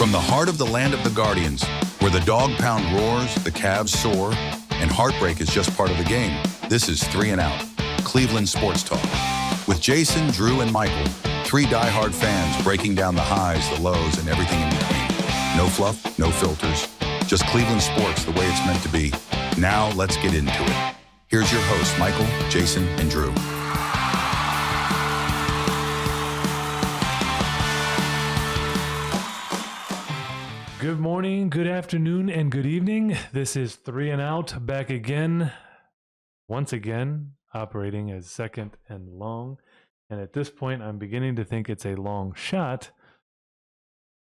From the heart of the land of the Guardians, where the dog pound roars, the Cavs soar, and heartbreak is just part of the game, this is 3 and Out, Cleveland Sports Talk. With Jason, Drew, and Michael, 3 diehard fans breaking down the highs, the lows, and everything in between. No fluff, no filters, just Cleveland sports the way it's meant to be. Now let's get into it. Here's your hosts, Michael, Jason, and Drew. Good morning, good afternoon, and good evening. This is 3 and Out, back again, once again, operating as second and long. And at this point, I'm beginning to think it's a long shot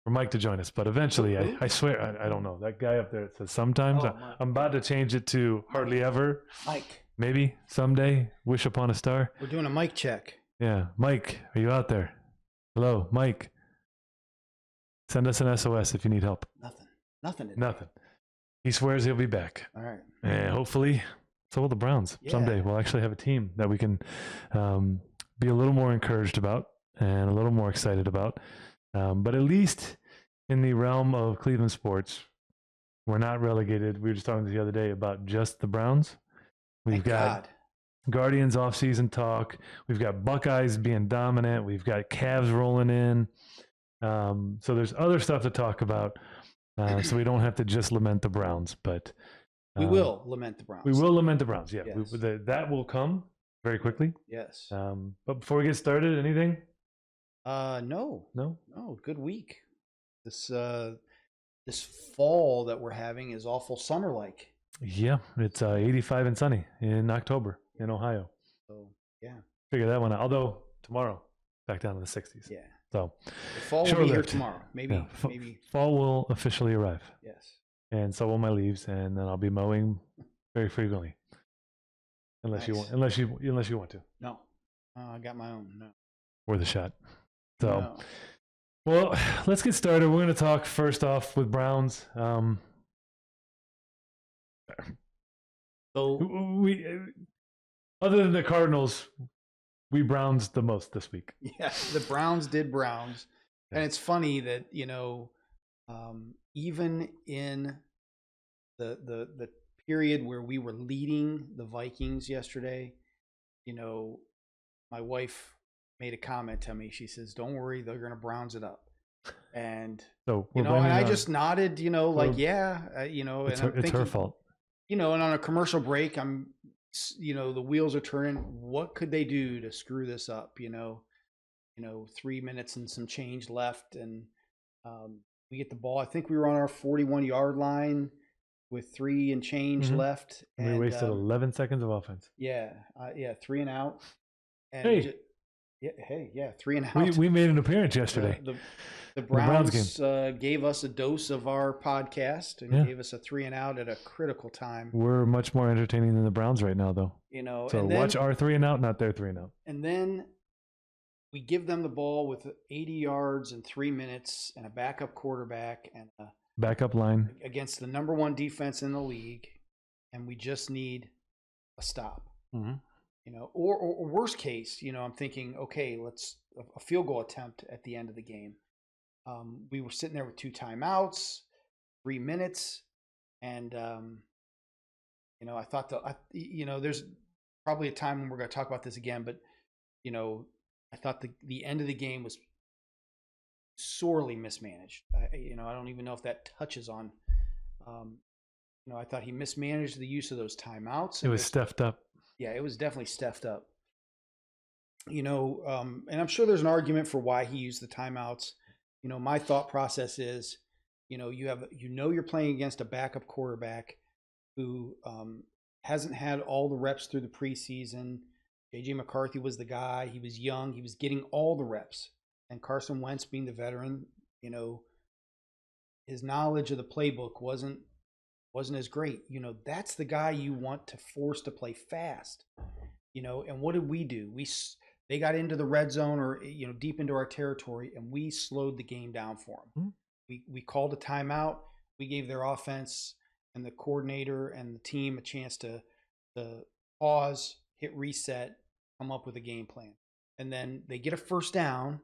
for Mike to join us. But eventually, I swear, I don't know. That guy up there that says sometimes. I'm about to change it to hardly ever. Mike. Maybe someday, wish upon a star. We're doing a mic check. Yeah. Mike, are you out there? Hello, Mike. Send us an SOS if you need help. Nothing. Nothing. He swears he'll be back. All right. And hopefully, so will the Browns. Yeah. Someday we'll actually have a team that we can be a little more encouraged about and a little more excited about. But at least in the realm of Cleveland sports, we're not relegated. We were just talking the other day about just the Browns. We've got Guardians offseason talk. We've got Buckeyes being dominant. We've got Cavs rolling in. So there's other stuff to talk about. So we don't have to just lament the Browns, but we will lament the Browns. We will lament the Browns. Yeah, Yes. that will come very quickly. Yes. But before we get started, anything? No. Good week. This fall that we're having is awful summer-like. Yeah, it's 85 and sunny in October in Ohio. So yeah, figure that one out. Although tomorrow, back down to the 60s. Yeah. So the fall will be here tomorrow. Maybe. Fall will officially arrive. Yes. And so will my leaves, and then I'll be mowing very frequently. Unless you want to. No. I got my own. No. Worth a shot. So, No. Well, let's get started. We're going to talk first off with Browns. So we, other than the Cardinals, we Browns the most this week. Yeah, the Browns did Browns. And it's funny that, even in the period where we were leading the Vikings yesterday, my wife made a comment to me. She says, "Don't worry, they're going to Browns it up." And so and I just nodded, yeah, it's and it's her fault. And on a commercial break, the wheels are turning. What could they do to screw this up? 3 minutes and some change left, and we get the ball. I think we were on our 41-yard line with 3 and change left, and we wasted 11 seconds of offense. Yeah, 3 and out. And 3 and out. We made an appearance yesterday. The Browns gave us a dose of our podcast and gave us a 3 and out at a critical time. We're much more entertaining than the Browns right now, though. So watch our 3 and out, not their 3 and out. And then we give them the ball with 80 yards in 3 minutes and a backup quarterback and a backup line against the number 1 defense in the league, and we just need a stop. Mm-hmm. Or worst case, I'm thinking, okay, let's a field goal attempt at the end of the game. We were sitting there with 2 timeouts, 3 minutes, and I thought there's probably a time when we're going to talk about this again, but I thought the end of the game was sorely mismanaged. I don't even know if that touches on. I thought he mismanaged the use of those timeouts. It was stuffed up. Yeah, it was definitely stuffed up. And I'm sure there's an argument for why he used the timeouts. My thought process is, you're playing against a backup quarterback who hasn't had all the reps through the preseason. J.J. McCarthy was the guy. He was young. He was getting all the reps. And Carson Wentz, being the veteran, his knowledge of the playbook wasn't as great. That's the guy you want to force to play fast. And what did we do? They got into the red zone or deep into our territory, and we slowed the game down for them. Mm-hmm. We called a timeout. We gave their offense and the coordinator and the team a chance to pause, hit reset, come up with a game plan. And then they get a first down,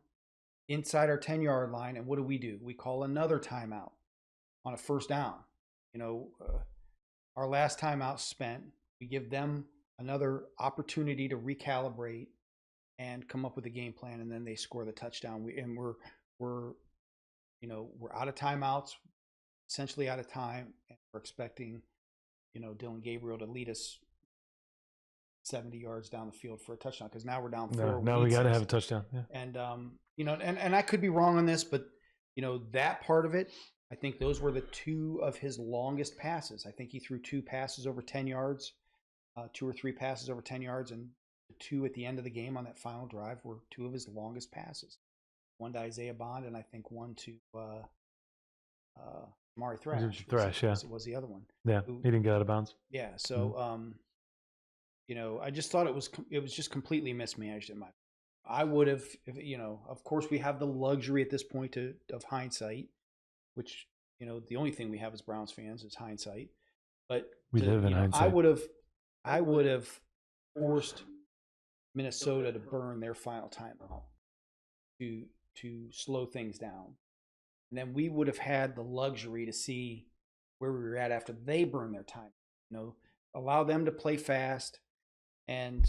inside our 10-yard line, and what do? We call another timeout on a first down. Our last timeout spent, we give them another opportunity to recalibrate and come up with a game plan, and then they score the touchdown. We're out of timeouts, essentially out of time, and we're expecting, Dillon Gabriel to lead us 70 yards down the field for a touchdown, because now we're down 4. Now we got to have a touchdown. Yeah. And and I could be wrong on this, but that part of it, I think those were the 2 of his longest passes. I think he threw 2 passes over 10 yards, 2 or 3 passes over 10 yards, and the 2 at the end of the game on that final drive were 2 of his longest passes. One to Isaiah Bond, and I think one to Amari Thrash. Was the other one. Yeah, he didn't get out of bounds. Yeah, so I just thought it was just completely mismanaged in my. I would have, of course, we have the luxury at this point of hindsight, which the only thing we have as Browns fans is hindsight. But we live in hindsight. I would have forced Minnesota to burn their final timeout to slow things down, and then we would have had the luxury to see where we were at after they burned their time. Allow them to play fast. And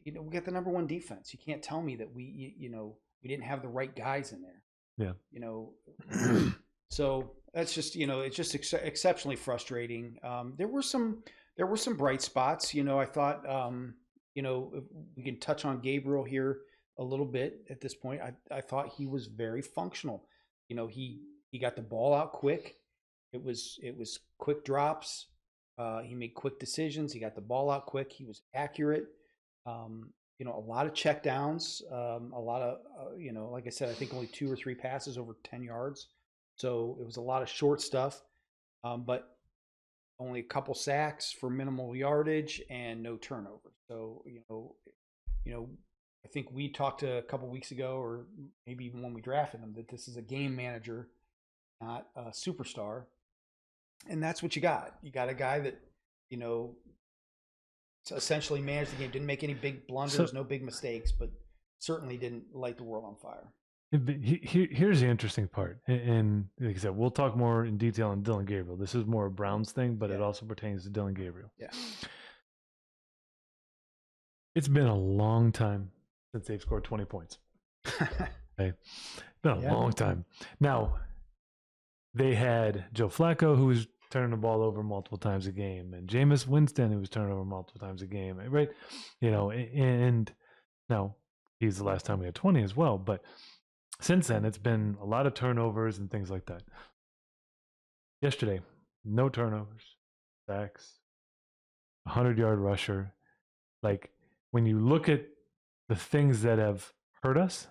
we got the number 1 defense. You can't tell me that we didn't have the right guys in there. Yeah. So that's just it's just exceptionally frustrating. There were some bright spots. I thought we can touch on Gabriel here a little bit at this point. I thought he was very functional. He got the ball out quick. It was quick drops. He made quick decisions. He got the ball out quick. He was accurate. A lot of check downs. A lot of, like I said, I think only 2 or 3 passes over 10 yards. So it was a lot of short stuff, but only a couple sacks for minimal yardage and no turnovers. So, I think we talked a couple weeks ago, or maybe even when we drafted him, that this is a game manager, not a superstar. And that's what you got. You got a guy that, essentially managed the game, didn't make any big blunders, no big mistakes, but certainly didn't light the world on fire. Here's the interesting part. And like I said, we'll talk more in detail on Dillon Gabriel. This is more a Browns thing, but it also pertains to Dillon Gabriel. Yeah. It's been a long time since they've scored 20 points. Okay. It's been a long time. Now, they had Joe Flacco, who was turning the ball over multiple times a game, and Jameis Winston, who was turning over multiple times a game, right? And now he's the last time we had 20 as well. But since then, it's been a lot of turnovers and things like that. Yesterday, no turnovers, sacks, 100-yard rusher. Like, when you look at the things that have hurt us,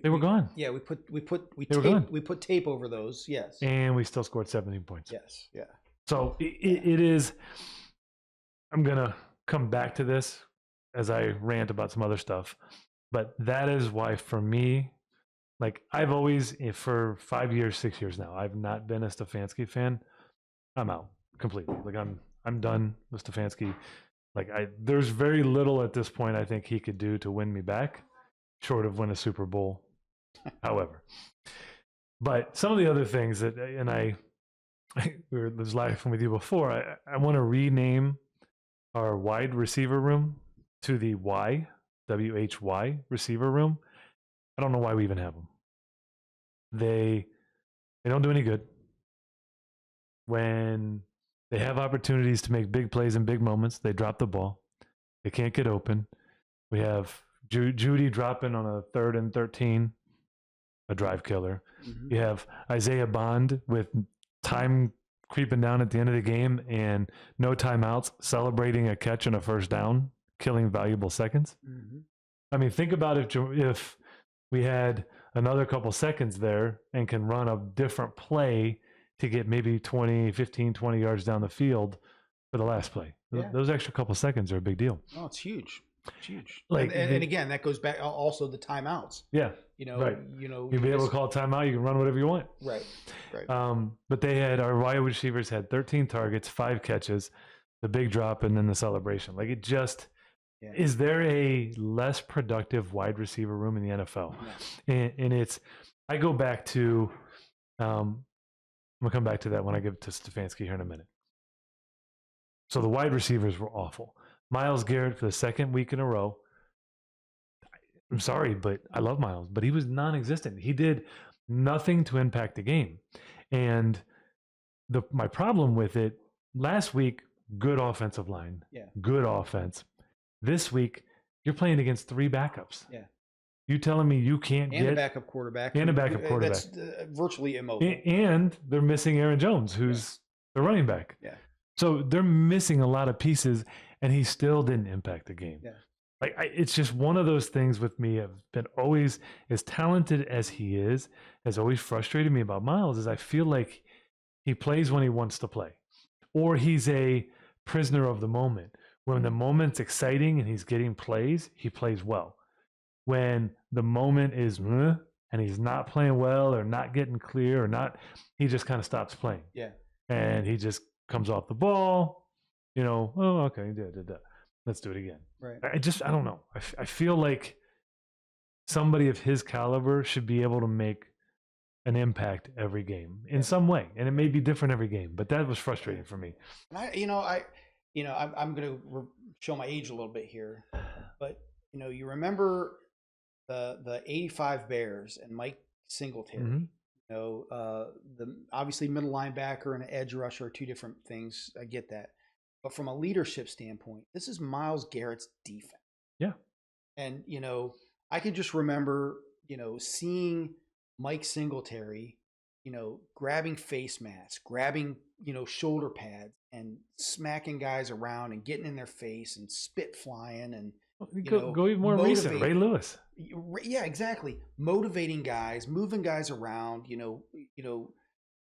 they were gone. Yeah, we put tape over those. Yes, and we still scored 17 points. Yes, yeah. So it is. I'm gonna come back to this as I rant about some other stuff, but that is why, for me, like, I've always, for 5 years, 6 years now, I've not been a Stefanski fan. I'm out completely. Like, I'm done with Stefanski. Like, there's very little at this point I think he could do to win me back, short of win a Super Bowl. However, but some of the other things that, and I was laughing with you before, I want to rename our wide receiver room to the WHY receiver room. I don't know why we even have them. They don't do any good. When they have opportunities to make big plays in big moments, they drop the ball. They can't get open. We have Judy dropping on a 3rd and 13, a drive killer. Mm-hmm. You have Isaiah Bond with time creeping down at the end of the game and no timeouts, celebrating a catch and a first down, killing valuable seconds. Mm-hmm. I mean, think about if we had another couple seconds there and can run a different play to get maybe 15, 20 yards down the field for the last play. Yeah. Those extra couple seconds are a big deal. Oh, it's huge. It's huge. Like, and again, that goes back also the timeouts. Yeah. Right. You'll be able to call a timeout. You can run whatever you want. Right. But our wide receivers had 13 targets, 5 catches, the big drop, and then the celebration. Like, it just, Yeah. Is there a less productive wide receiver room in the NFL? No. And it's, I go back to, I'm gonna come back to that when I give it to Stefanski here in a minute. So the wide receivers were awful. Myles Garrett for the second week in a row. I'm sorry, but I love Myles, but he was non-existent. He did nothing to impact the game. And my problem with it last week, good offensive line, Yeah. good offense. This week, you're playing against 3 backups. Yeah. You telling me you can't And get a backup quarterback. and a backup quarterback. That's virtually immobile. And they're missing Aaron Jones, who's the running back. Yeah. So they're missing a lot of pieces, and he still didn't impact the game. Yeah. Like it's just one of those things with me. I've been always, as talented as he is, has always frustrated me about Myles. Is I feel like he plays when he wants to play, or he's a prisoner of the moment. When the moment's exciting and he's getting plays, he plays well. When the moment is and he's not playing well or not getting clear or not, he just kind of stops playing. Yeah. And he just comes off the ball. Oh, okay, let's do it again. Right. I don't know. I feel like somebody of his caliber should be able to make an impact every game in some way, and it may be different every game. But that was frustrating for me. And I'm going to show my age a little bit here, but you remember the '85 Bears and Mike Singletary. Mm-hmm. The obviously middle linebacker and an edge rusher are 2 different things. I get that. But from a leadership standpoint, this is Myles Garrett's defense. Yeah. And, I can just remember, seeing Mike Singletary, grabbing face masks, grabbing, shoulder pads and smacking guys around and getting in their face and spit flying and, go even more recent, Ray Lewis. Yeah, exactly. Motivating guys, moving guys around,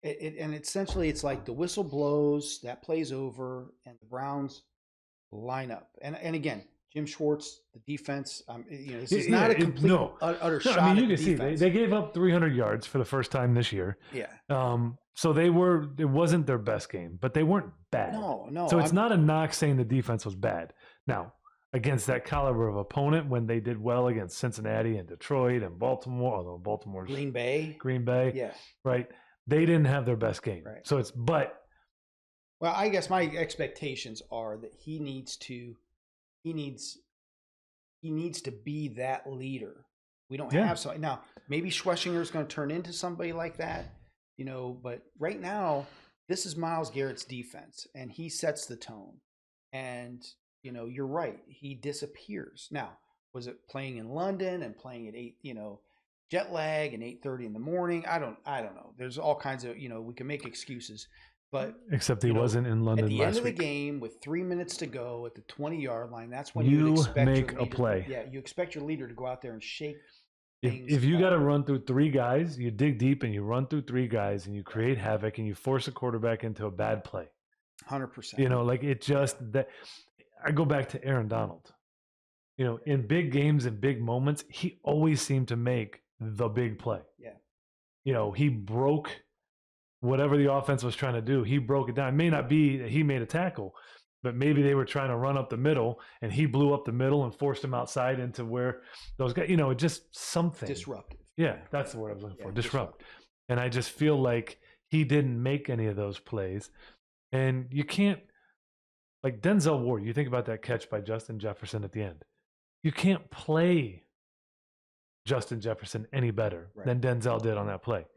and essentially it's like the whistle blows, that plays over, and the Browns line up. And again, Jim Schwartz, the defense, this is not a complete utter shot. I mean, you at can the see defense. they gave up 300 yards for the first time this year. Yeah. So it wasn't their best game, but they weren't bad. No. So it's not a knock saying the defense was bad. Now, against that caliber of opponent, when they did well against Cincinnati and Detroit and Baltimore, although Baltimore's Green Bay. Yeah. Right. They didn't have their best game. Right. So well, I guess my expectations are that he needs to be that leader. We don't have somebody now. Maybe Schwessinger is going to turn into somebody like that, but right now this is Myles Garrett's defense and he sets the tone. And you're right, he disappears. Now, was it playing in London and playing at 8, jet lag and 8:30 in the morning? I don't know. There's all kinds of, we can make excuses. But except he wasn't in London at the end of the week. game with 3 minutes to go at the 20-yard line. That's when you would expect make your a leader, play. Yeah, you expect your leader to go out there and shake things. If you got to run through 3 guys, you dig deep and you run through 3 guys and you create havoc and you force a quarterback into a bad play. 100%. Like it just that. I go back to Aaron Donald. In big games and big moments, he always seemed to make the big play. Yeah. He broke whatever the offense was trying to do. He broke it down. It may not be that he made a tackle, but maybe they were trying to run up the middle and he blew up the middle and forced them outside into where those guys, just something. Disruptive. Yeah, that's the word I was looking for. Yeah, Disrupt. And I just feel like he didn't make any of those plays. And you can't, like Denzel Ward, you think about that catch by Justin Jefferson at the end. You can't play Justin Jefferson any better than Denzel did on that play. Right.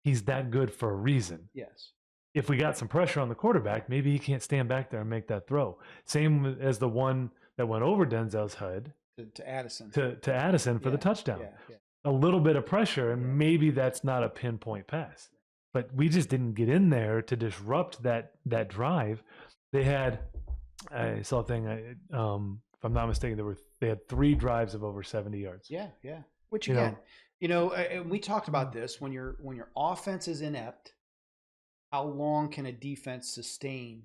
He's that good for a reason. Yes. If we got some pressure on the quarterback, maybe he can't stand back there and make that throw. Same as the one that went over Denzel's head To Addison. to Addison for the touchdown. Yeah. A little bit of pressure, and maybe that's not a pinpoint pass. But we just didn't get in there to disrupt that drive. They had, I saw a thing, if I'm not mistaken, they had 3 drives of over 70 yards. Yeah. Which again, and we talked about this when your offense is inept. How long can a defense sustain,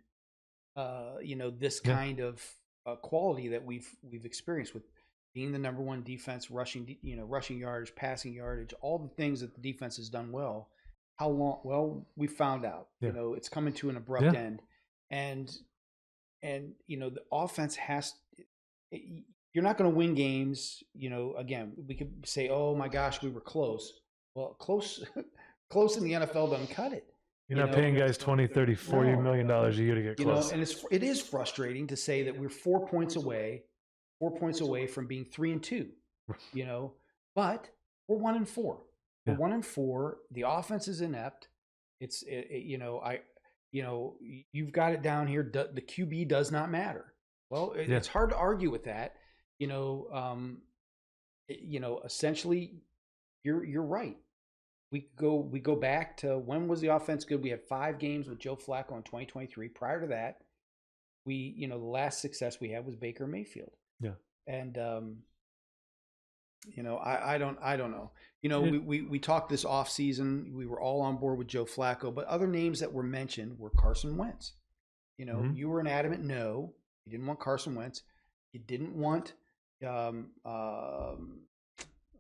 this kind of quality that we've experienced with being the number 1 defense, rushing yardage, passing yardage, all the things that the defense has done well. How long? Well, we found out. Yeah. It's coming to an abrupt end, and the offense you're not going to win games. You know, again, we could say, "Oh my gosh, we were close." Well, close, close in the NFL doesn't cut it. You're not paying guys 20, 30, 40 million dollars a year to get close. And it is frustrating to say that we're 4 points away from being 3-2. You know, but we're 1-4. We're 1-4. The offense is inept. You've got it down here. The QB does not matter. Well, it's hard to argue with that. Essentially, you're right. We go back to when was the offense good? We had 5 games with Joe Flacco in 2023. Prior to that, the last success we had was Baker Mayfield. Yeah. And I don't know. We talked this off season. We were all on board with Joe Flacco, but other names that were mentioned were Carson Wentz. You were an adamant no. You didn't want Carson Wentz. You didn't want. I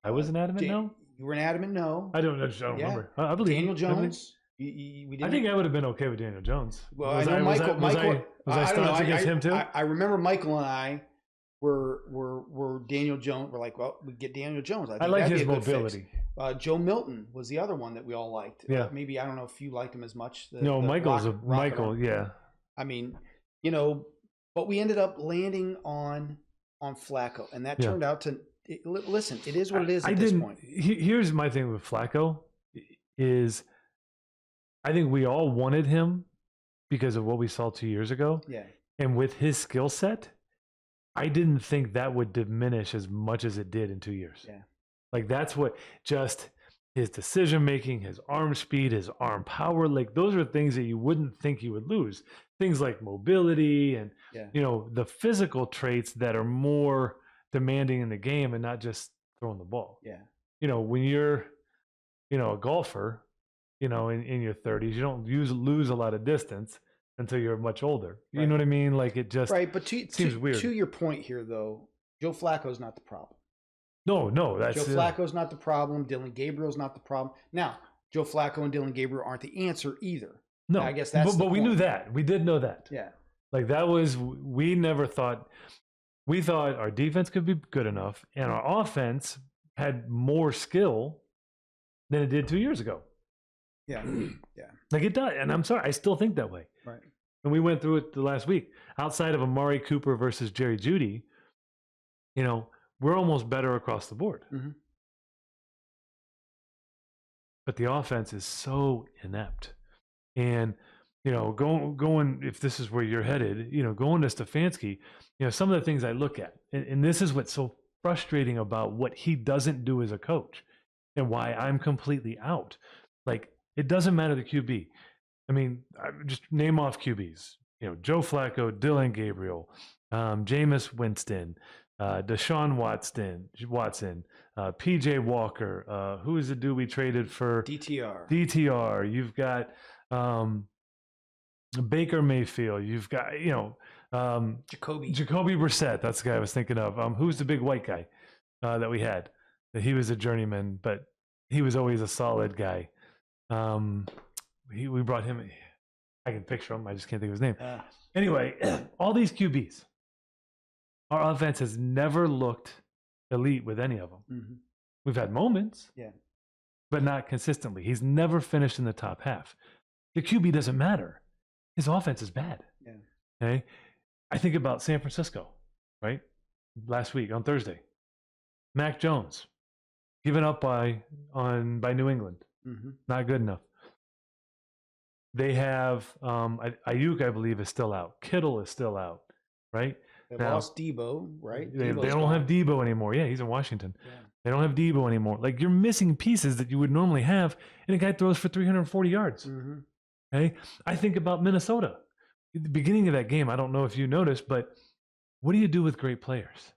was an adamant no. You were an adamant no. I don't remember. I believe Daniel Jones. I think I would have been okay with Daniel Jones. Well, I know Michael. Was I staunch against him too? I remember Michael and I were Daniel Jones. We're like, well, we get Daniel Jones. I like his mobility. Joe Milton was the other one that we all liked. Yeah. Maybe I don't know if you liked him as much. Michael. Yeah. I mean, but we ended up landing on Flacco, and that turned out to. Listen, it is what it is at this point. Here's my thing with Flacco is I think we all wanted him because of what we saw 2 years ago. Yeah. And with his skill set, I didn't think that would diminish as much as it did in 2 years. Yeah. Like that's what just his decision making, his arm speed, his arm power, like those are things that you wouldn't think you would lose. Things like mobility and the physical traits that are more demanding in the game and not just throwing the ball. Yeah. When you're, a golfer, in your 30s, you don't lose a lot of distance until you're much older. You know what I mean? Like it just but seems weird. To your point here, though, Joe Flacco's not the problem. No, that's Joe Flacco's not the problem. Dillon Gabriel's not the problem. Now, Joe Flacco and Dillon Gabriel aren't the answer either. No, I guess that's. But we knew that. We did know that. Yeah. Like that was. We never thought. We thought our defense could be good enough, and our offense had more skill than it did 2 years ago. Yeah, yeah. Like it does, and I'm sorry, I still think that way. Right. And we went through it the last week. Outside of Amari Cooper versus Jerry Jeudy, we're almost better across the board. Mm-hmm. But the offense is so inept, and going if this is where you're headed, going to Stefanski, some of the things I look at, and this is what's so frustrating about what he doesn't do as a coach, and why I'm completely out. Like it doesn't matter the QB. I mean, just name off QBs. Joe Flacco, Dillon Gabriel, Jameis Winston, Deshaun Watson, PJ Walker. Who is the dude we traded for? DTR. You've got Baker Mayfield. You've got Jacoby Brissett. That's the guy I was thinking of. Who's the big white guy that we had? He was a journeyman, but he was always a solid guy. We brought him. I can picture him. I just can't think of his name. Anyway, all these QBs. Our offense has never looked elite with any of them. Mm-hmm. We've had moments, but not consistently. He's never finished in the top half. The QB doesn't matter. His offense is bad. Yeah. Okay. I think about San Francisco, right? Last week on Thursday, Mac Jones given up by New England. Mm-hmm. Not good enough. They have Ayuk, I believe, is still out. Kittle is still out, right? They lost Debo, right? They don't have Debo anymore. Yeah, he's in Washington. Yeah. They don't have Debo anymore. Like you're missing pieces that you would normally have, and a guy throws for 340 yards. Mm-hmm. Okay, I think about Minnesota. At the beginning of that game, I don't know if you noticed, but what do you do with great players?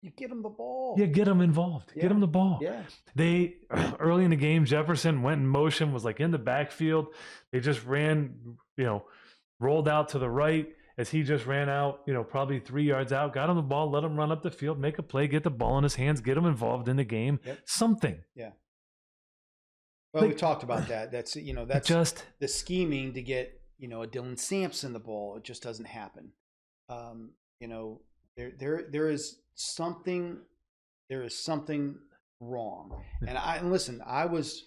You get them the ball. Yeah, get them involved. Yeah. Get them the ball. Yeah. They early in the game, Jefferson went in motion, was like in the backfield. They just ran, rolled out to the right as he just ran out, probably 3 yards out, got him the ball, let him run up the field, make a play, get the ball in his hands, get him involved in the game. Yep. Something. Yeah. Well, we talked about that. That's that's just the scheming to get a Dylan Sampson the ball. It just doesn't happen. There is something wrong. And listen, I was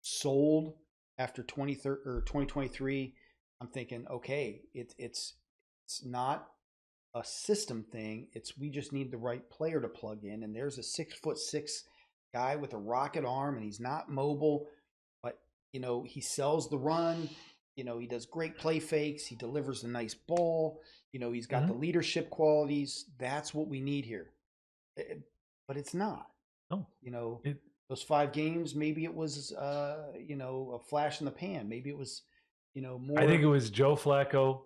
sold after 2023. I'm thinking, okay, it's not a system thing. We just need the right player to plug in. And there's a 6'6" guy with a rocket arm, and he's not mobile, but he sells the run. He does great play fakes. He delivers a nice ball. He's got the leadership qualities. That's what we need here. But it's not. Oh, those 5 games, maybe it was a flash in the pan. Maybe it was more. I think it was Joe Flacco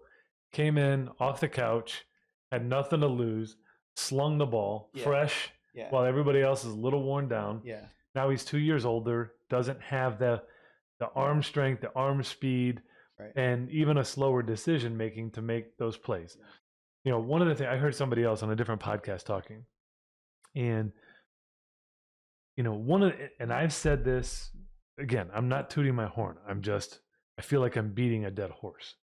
came in off the couch, had nothing to lose, slung the ball fresh, while everybody else is a little worn down. Yeah. Now he's 2 years older, doesn't have the arm strength, the arm speed, and even a slower decision making to make those plays. One of the things I heard somebody else on a different podcast talking, and and I've said this again, I'm not tooting my horn. I feel like I'm beating a dead horse.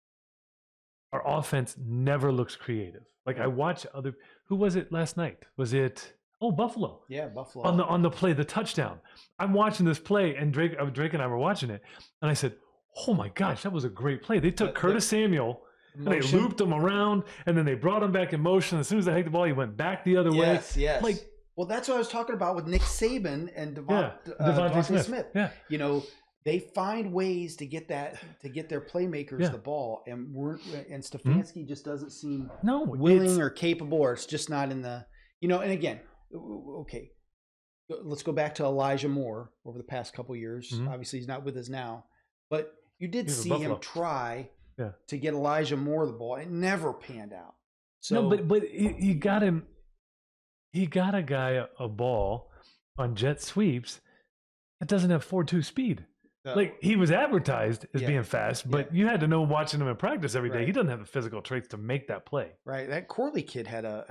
Our offense never looks creative. Like I watch who was it last night? Was it Buffalo? Yeah, Buffalo. On the play, the touchdown. I'm watching this play, and Drake and I were watching it, and I said, "Oh my gosh, that was a great play." They took Curtis Samuel and they looped him around, and then they brought him back in motion. As soon as they hit the ball, he went back the other way. Yes. Like, well, that's what I was talking about with Nick Saban and Devontae Smith. Yeah. They find ways to get their playmakers the ball, and Stefanski just doesn't seem willing or capable, or it's just not in the And again, okay, let's go back to Elijah Moore over the past couple of years. Obviously, he's not with us now, but you did see him try to get Elijah Moore the ball. It never panned out. So no, but he got him. He got a guy a ball on jet sweeps that doesn't have 4.2 speed. Like he was advertised as being fast, but you had to know watching him in practice every day. He doesn't have the physical traits to make that play. Right. That Corley kid had that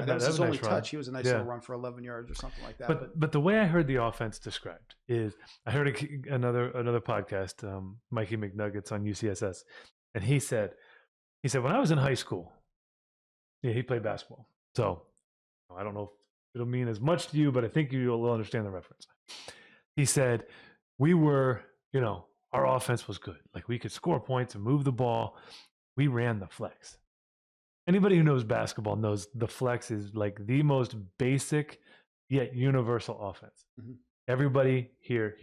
was his only touch. He was a nice little run for 11 yards or something like that. But the way I heard the offense described is I heard another podcast, Mikey McNuggets on UCSS, and he said when I was in high school, he played basketball. So I don't know if it'll mean as much to you, but I think you will understand the reference. He said we were. Our offense was good. Like we could score points and move the ball. We ran the flex. Anybody who knows basketball knows the flex is like the most basic yet universal offense. Everybody here,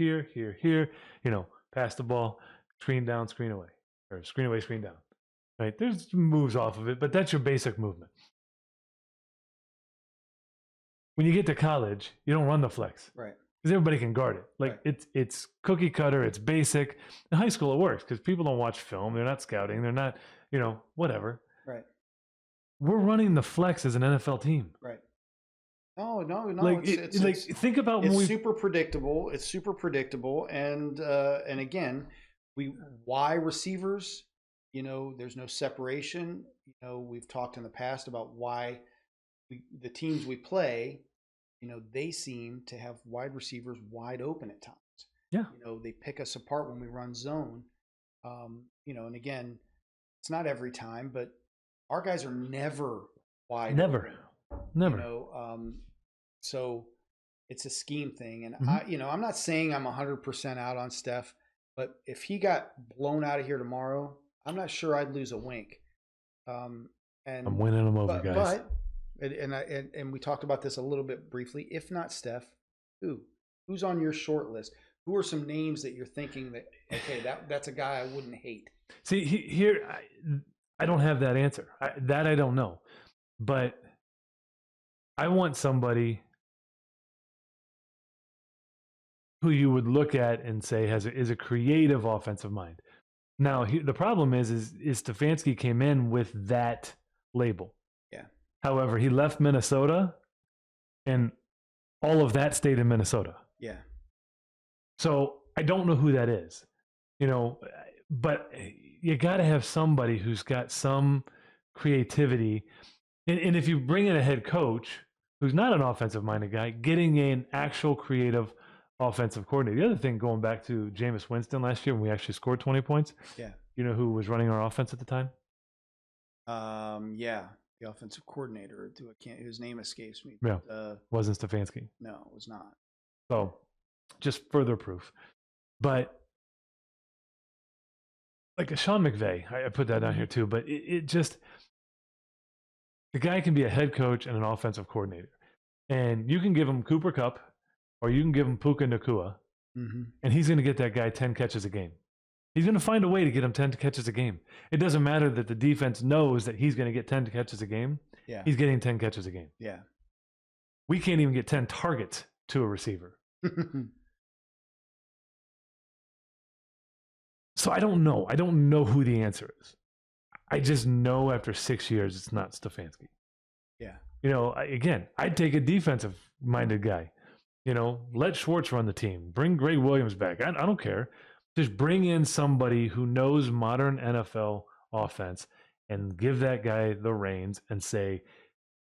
pass the ball, screen down, screen away, or screen away, screen down. Right? There's moves off of it, but that's your basic movement. When you get to college, you don't run the flex. Right. Because everybody can guard it. Like it's cookie cutter, it's basic. In high school, it works because people don't watch film. They're not scouting. They're not, whatever. Right. We're running the flex as an NFL team. Right. No. Like, think about when super predictable. It's super predictable, and again, why receivers? There's no separation. We've talked in the past about why the teams we play. They seem to have wide receivers wide open at times. Yeah. They pick us apart when we run zone. And again, it's not every time, but our guys are never wide open. Never. So it's a scheme thing. And I'm not saying I'm 100% out on Steph, but if he got blown out of here tomorrow, I'm not sure I'd lose a wink. And I'm winning them over, guys. And we talked about this a little bit briefly. If not Steph, who's on your short list? Who are some names that you're thinking that that's a guy I wouldn't hate? See, here I don't have that answer. I don't know, but I want somebody who you would look at and say is a creative offensive mind. Now the problem is Stefanski came in with that label. However, he left Minnesota, and all of that stayed in Minnesota. Yeah. So I don't know who that is, but you got to have somebody who's got some creativity. And if you bring in a head coach who's not an offensive-minded guy, getting an actual creative offensive coordinator. The other thing, going back to Jameis Winston last year when we actually scored 20 points. Yeah. You know who was running our offense at the time? Yeah. the offensive coordinator. His name escapes me. Yeah. But, Wasn't Stefanski. no, it was not. So just further proof. But like a Sean McVay, I put that down here too, but it just, the guy can be a head coach and an offensive coordinator. And you can give him Cooper Kupp or you can give him Puka Nacua, and he's going to get that guy 10 catches a game. He's going to find a way to get him 10 catches a game. It doesn't matter that the defense knows that he's going to get 10 catches a game. Yeah. He's getting 10 catches a game. Yeah. We can't even get 10 targets to a receiver. So I don't know. I don't know who the answer is. I just know after 6 years, it's not Stefanski. Yeah. You know, again, I'd take a defensive-minded guy. You know, let Schwartz run the team. Bring Greg Williams back. I don't care. Just bring in somebody who knows modern NFL offense and give that guy the reins and say,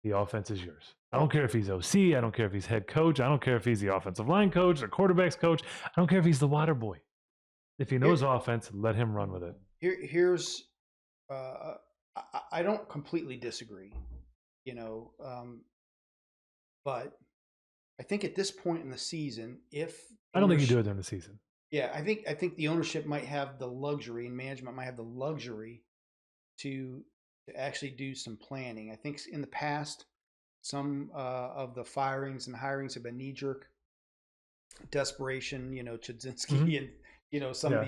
the offense is yours. I don't care if he's OC. I don't care if he's head coach. I don't care if he's the offensive line coach or quarterback's coach. I don't care if he's the water boy. If he knows offense, let him run with it. Here's, I don't completely disagree, you know, but I think at this point in the season, I don't think you do it during the season. Yeah, I think the ownership might have the luxury and management might have the luxury to actually do some planning. I think in the past, some of the firings and hirings have been knee-jerk desperation. You know, Chudzinski and you know some of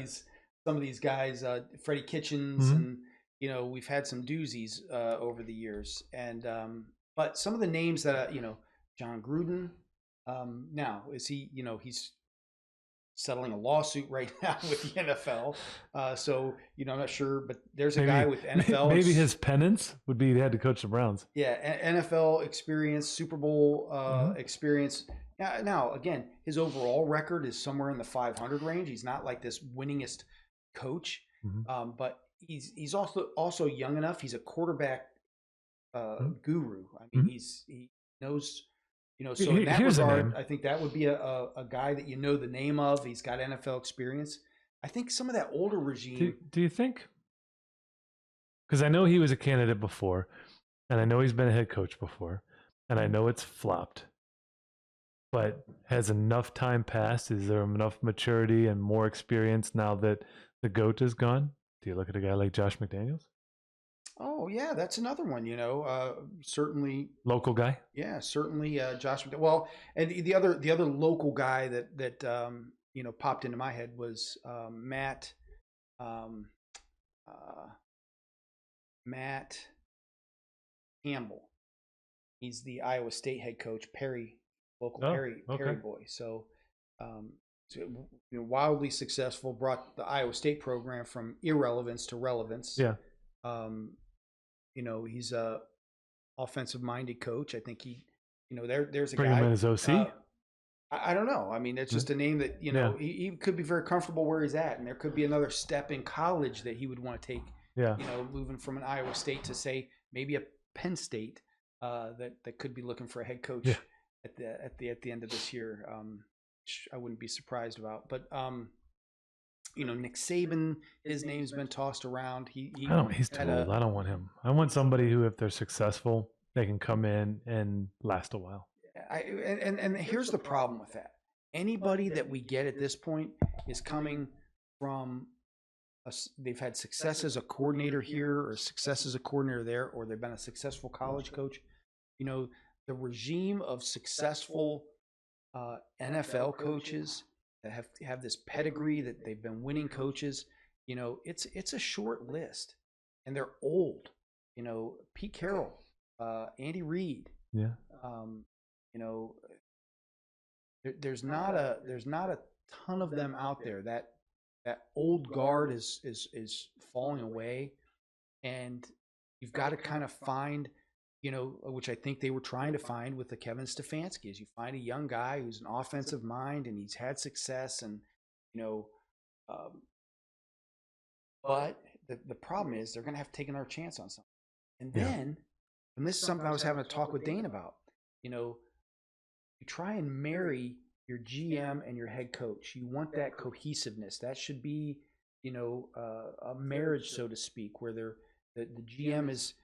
these guys, Freddie Kitchens, and you know we've had some doozies over the years. And but some of the names that you know, John Gruden. Now is he? You know, he's settling a lawsuit right now with the NFL. So, you know, I'm not sure, but there's a guy with NFL. Maybe his penance would be they had to coach the Browns. Yeah, NFL experience, Super Bowl experience. Now, again, his overall record is somewhere in the 500 range. He's not like this winningest coach, but he's also young enough. He's a quarterback guru. I mean, he knows. You know, so in that regard, I think that would be a guy that you know the name of. He's got NFL experience. I think some of that older regime. Do you think? Because I know he was a candidate before, and I know he's been a head coach before, and I know it's flopped. But has enough time passed? Is there enough maturity and more experience now that the GOAT is gone? Do you look at a guy like Josh McDaniels? Oh yeah, that's another one. You know, certainly local guy. Yeah, certainly Josh. Well, and the other local guy that you know popped into my head was Matt Campbell. He's the Iowa State head coach, Perry boy. So, you know, wildly successful. Brought the Iowa State program from irrelevance to relevance. Yeah. You know, he's a offensive-minded coach. I think he, you know, there's a Bring guy. him in as OC? I don't know. I mean, it's just a name that, you know, he could be very comfortable where he's at, and there could be another step in college that he would want to take. Yeah. You know, moving from an Iowa State to say maybe a Penn State that could be looking for a head coach at the end of this year. Which I wouldn't be surprised about, but. You know, Nick Saban, his name's been tossed around. He's too old. I don't want him. I want somebody who, if they're successful, they can come in and last a while. And here's the problem with that. Anybody that we get at this point is coming from they've had success as a coordinator here or success as a coordinator there, or they've been a successful college coach. You know, the regime of successful NFL coaches that have this pedigree, that they've been winning coaches, you know, it's a short list, and they're old. You know, Pete Carroll, Andy Reid. Yeah. You know, there's not a ton of them out there. That old guard is falling away, and you've got to kind of find. You know, which I think they were trying to find with the Kevin Stefanski, is you find a young guy who's an offensive mind and he's had success, and you know, but the problem is they're going to have to take another chance on something. And then, and this is something I was having a talk with Dane about. You know, you try and marry your GM and your head coach. You want that cohesiveness. That should be, you know, a marriage, so to speak, where the GM is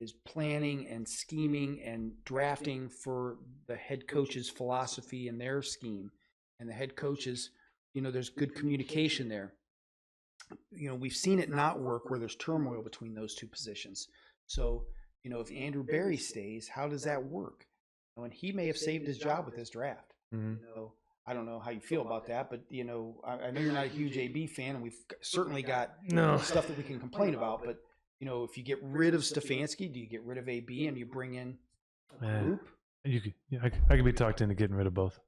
is planning and scheming and drafting for the head coach's philosophy and their scheme, and the head coaches, there's good communication there. We've seen it not work where there's turmoil between those two positions. So, if Andrew Berry stays, how does that work? And he may have saved his job with this draft. I don't know how you feel about that, but I know you're not a huge AB fan, and we've certainly got stuff that we can complain about. But if you get rid of Stefanski, do you get rid of AB and you bring in a group? I could be talked into getting rid of both.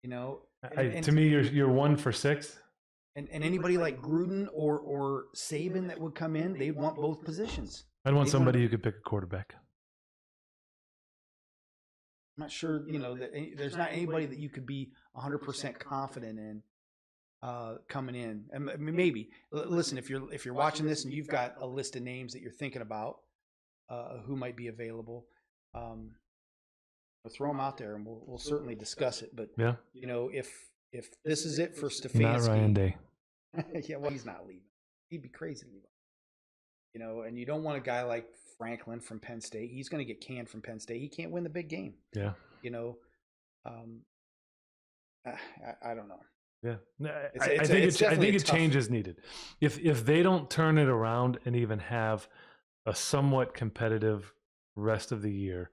And to me, you're 1 for 6. And anybody like Gruden or Saban that would come in, they'd want both positions. I'd want somebody who could pick a quarterback. I'm not sure, that there's not anybody that you could be 100% confident in coming in. And maybe, listen, if you're watching this and you've got a list of names that you're thinking about who might be available, throw them out there and we'll certainly discuss it. But yeah, if this is it for Stefanski, not Ryan Day. Yeah, well, he's not leaving. He'd be crazy to leave. And you don't want a guy like Franklin from Penn State. He's going to get canned from Penn State. He can't win the big game. Yeah. I don't know. Yeah, I think a change is needed. If they don't turn it around and even have a somewhat competitive rest of the year,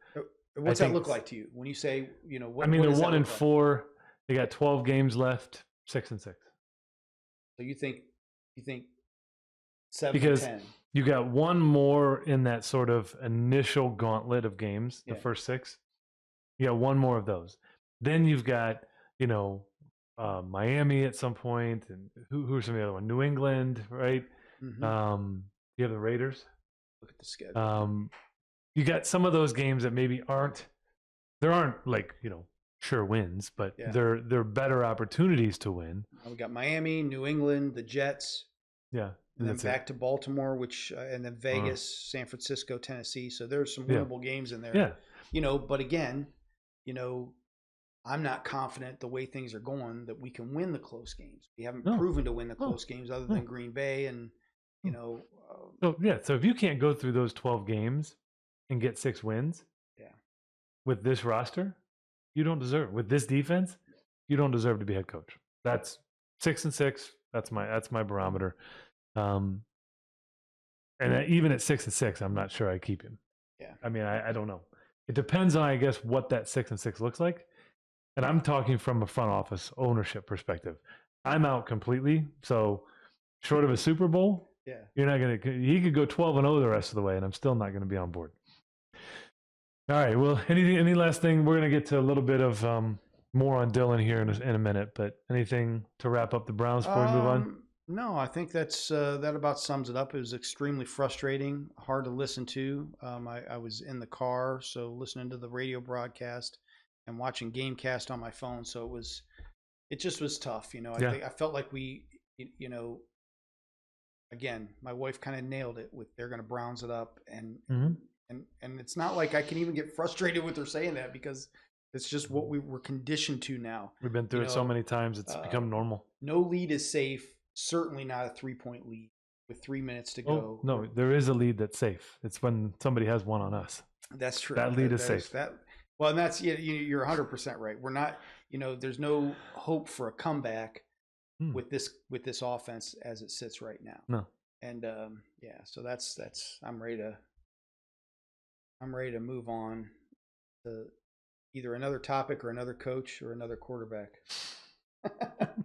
what's that look like to you when you say what? I mean, what they're 1-4. They got 12 games left, 6-6. So you think 7 because 10. You got one more in that sort of initial gauntlet of games, the first 6. You got one more of those. Then you've got Miami at some point, and who are some of the other ones? New England, right? Mm-hmm. You have the Raiders. Look at the schedule. You got some of those games that maybe aren't like sure wins, but they're better opportunities to win. We got Miami, New England, the Jets. Yeah. And then back to Baltimore, and then Vegas, San Francisco, Tennessee. So there's some winnable games in there. Yeah. But again, I'm not confident the way things are going that we can win the close games. We haven't proven to win the close games other than Green Bay and, So if you can't go through those 12 games and get 6 wins with this roster, you don't deserve. With this defense, you don't deserve to be head coach. That's 6-6. That's my barometer. And even at 6-6, I'm not sure I keep him. Yeah. I mean, I don't know. It depends on, I guess, what that 6-6 looks like. And I'm talking from a front office ownership perspective. I'm out completely. So short of a Super Bowl, you're not going to, he could go 12-0 the rest of the way, and I'm still not going to be on board. All right. Well, any last thing? We're going to get to a little bit of more on Dylan here in a minute, but anything to wrap up the Browns before we move on? No, I think that about sums it up. It was extremely frustrating, hard to listen to. I was in the car, so listening to the radio broadcast and watching Gamecast on my phone. So it just was tough. I felt like we, again, my wife kind of nailed it with they're going to Browns it up, and it's not like I can even get frustrated with her saying that because it's just what we were conditioned to now. We've been through it so many times; it's become normal. No lead is safe. Certainly not a 3-point lead with 3 minutes to go. No, there is a lead that's safe. It's when somebody has one on us. That's true. That lead is safe. Well, and that's you're 100% right. We're not. There's no hope for a comeback with this offense as it sits right now. No. And so that's I'm ready to move on to either another topic or another coach or another quarterback.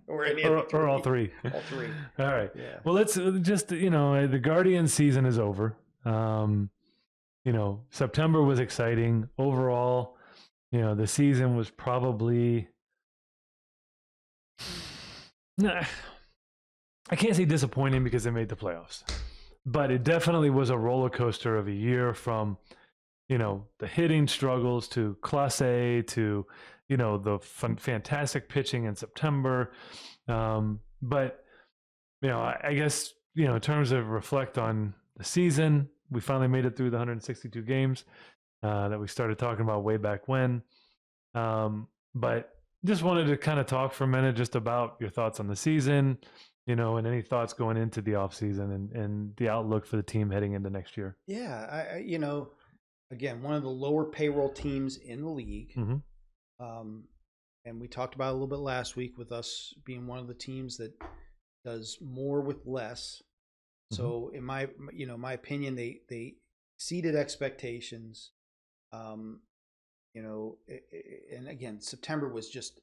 or all three. All three. All right. Yeah. Well, let's just the Guardians season is over. September was exciting overall. The season was probably I can't say disappointing because they made the playoffs, but it definitely was a roller coaster of a year from the hitting struggles to Class A to the fantastic pitching in September. But, I guess, in terms of reflect on the season, we finally made it through the 162 games that we started talking about way back when. But just wanted to kind of talk for a minute just about your thoughts on the season, and any thoughts going into the offseason and the outlook for the team heading into next year. Yeah, again, one of the lower payroll teams in the league. Mm-hmm. And we talked about it a little bit last week with us being one of the teams that does more with less. So in my opinion, they exceeded expectations. And again, September was just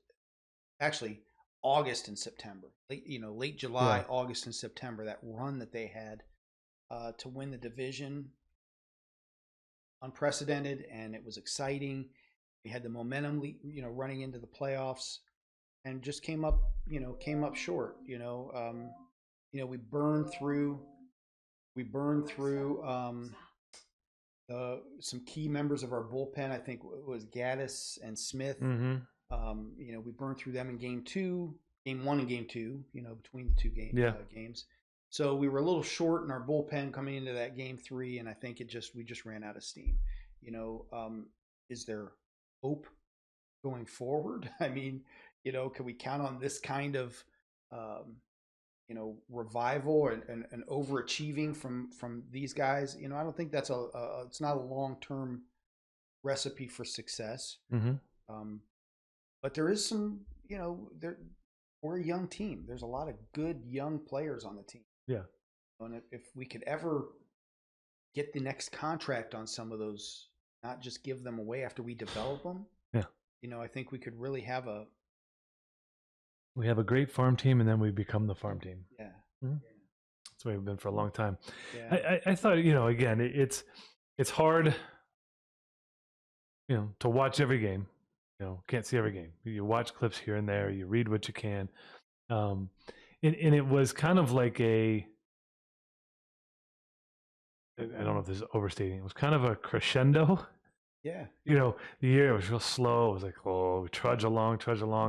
actually August and September, late July, Yeah. August and September, that run that they had to win the division, unprecedented, and it was exciting. We had the momentum, running into the playoffs, and just came up short. We burned through some key members of our bullpen. I think it was Gaddis and Smith. Mm-hmm. We burned through them in game 1 and game 2. Between the two games. So we were a little short in our bullpen coming into that game 3, and I think we just ran out of steam. Is there hope going forward? I mean, can we count on this kind of revival and overachieving from these guys? I don't think that's it's not a long-term recipe for success. Mm-hmm. But there is some, we're a young team. There's a lot of good young players on the team. Yeah. And if we could ever get the next contract on some of those, not just give them away after we develop them. Yeah. I think we could really have a great farm team, and then we become the farm team. Yeah. Mm-hmm. That's the way we've been for a long time. Yeah. I thought, again, it's hard, to watch every game. Can't see every game. You watch clips here and there. You read what you can. And it was kind of like I don't know if this is overstating. It was kind of a crescendo. Yeah. The year was real slow. It was like, we trudge along.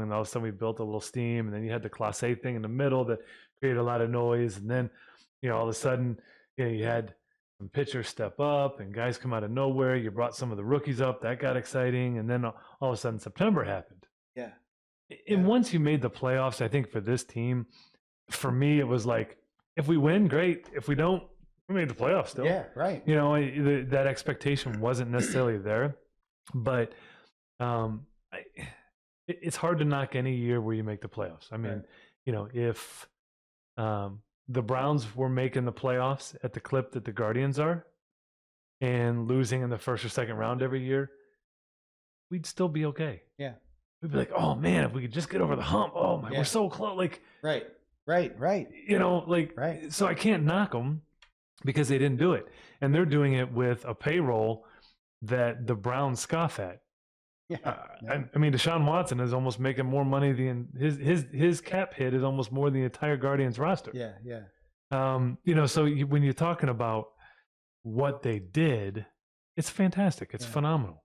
And all of a sudden we built a little steam. And then you had the Class A thing in the middle that created a lot of noise. And then, all of a sudden, you had some pitchers step up and guys come out of nowhere. You brought some of the rookies up. That got exciting. And then all of a sudden September happened. Yeah. And once you made the playoffs, I think for this team, for me, it was like, if we win, great. If we don't, we made the playoffs still. Yeah, right. That expectation wasn't necessarily there, but it's hard to knock any year where you make the playoffs. I mean, if the Browns were making the playoffs at the clip that the Guardians are and losing in the first or second round every year, we'd still be okay. Yeah. We'd be like, oh man, if we could just get over the hump. Oh my, we're so close. Like, right. So I can't knock them because they didn't do it. And they're doing it with a payroll that the Browns scoff at. Yeah. I mean, Deshaun Watson is almost making more money than his cap hit is almost more than the entire Guardians roster. Yeah. So when you're talking about what they did, it's fantastic. It's phenomenal.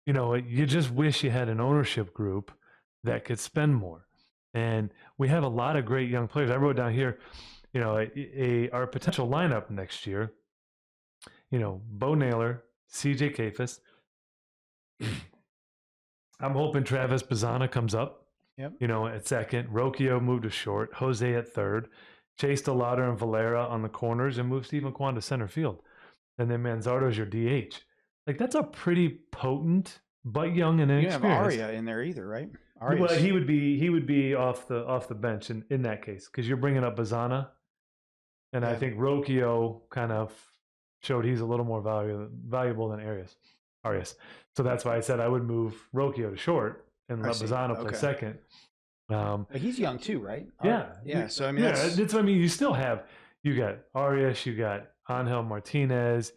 You just wish you had an ownership group that could spend more. And we have a lot of great young players. I wrote down here, our potential lineup next year, Bo Naylor, CJ Kafis. I'm hoping Travis Bazzana comes up, at second. Rocchio moved to short. Jose at third. Chase DeLauder and Valera on the corners, and move Stephen Kwan to center field. And then Manzardo's your DH. Like, that's a pretty potent but young and inexperienced. You don't have Aria in there either, right? Well, he would be off the bench in that case, because you're bringing up Bazzana, and I think Rocchio kind of showed he's a little more valuable than Arias. So that's why I said I would move Rocchio to short and let Bazzana play second. He's young too, right? Yeah. So I mean, that's what I mean. You got Arias, you got Angel Martinez.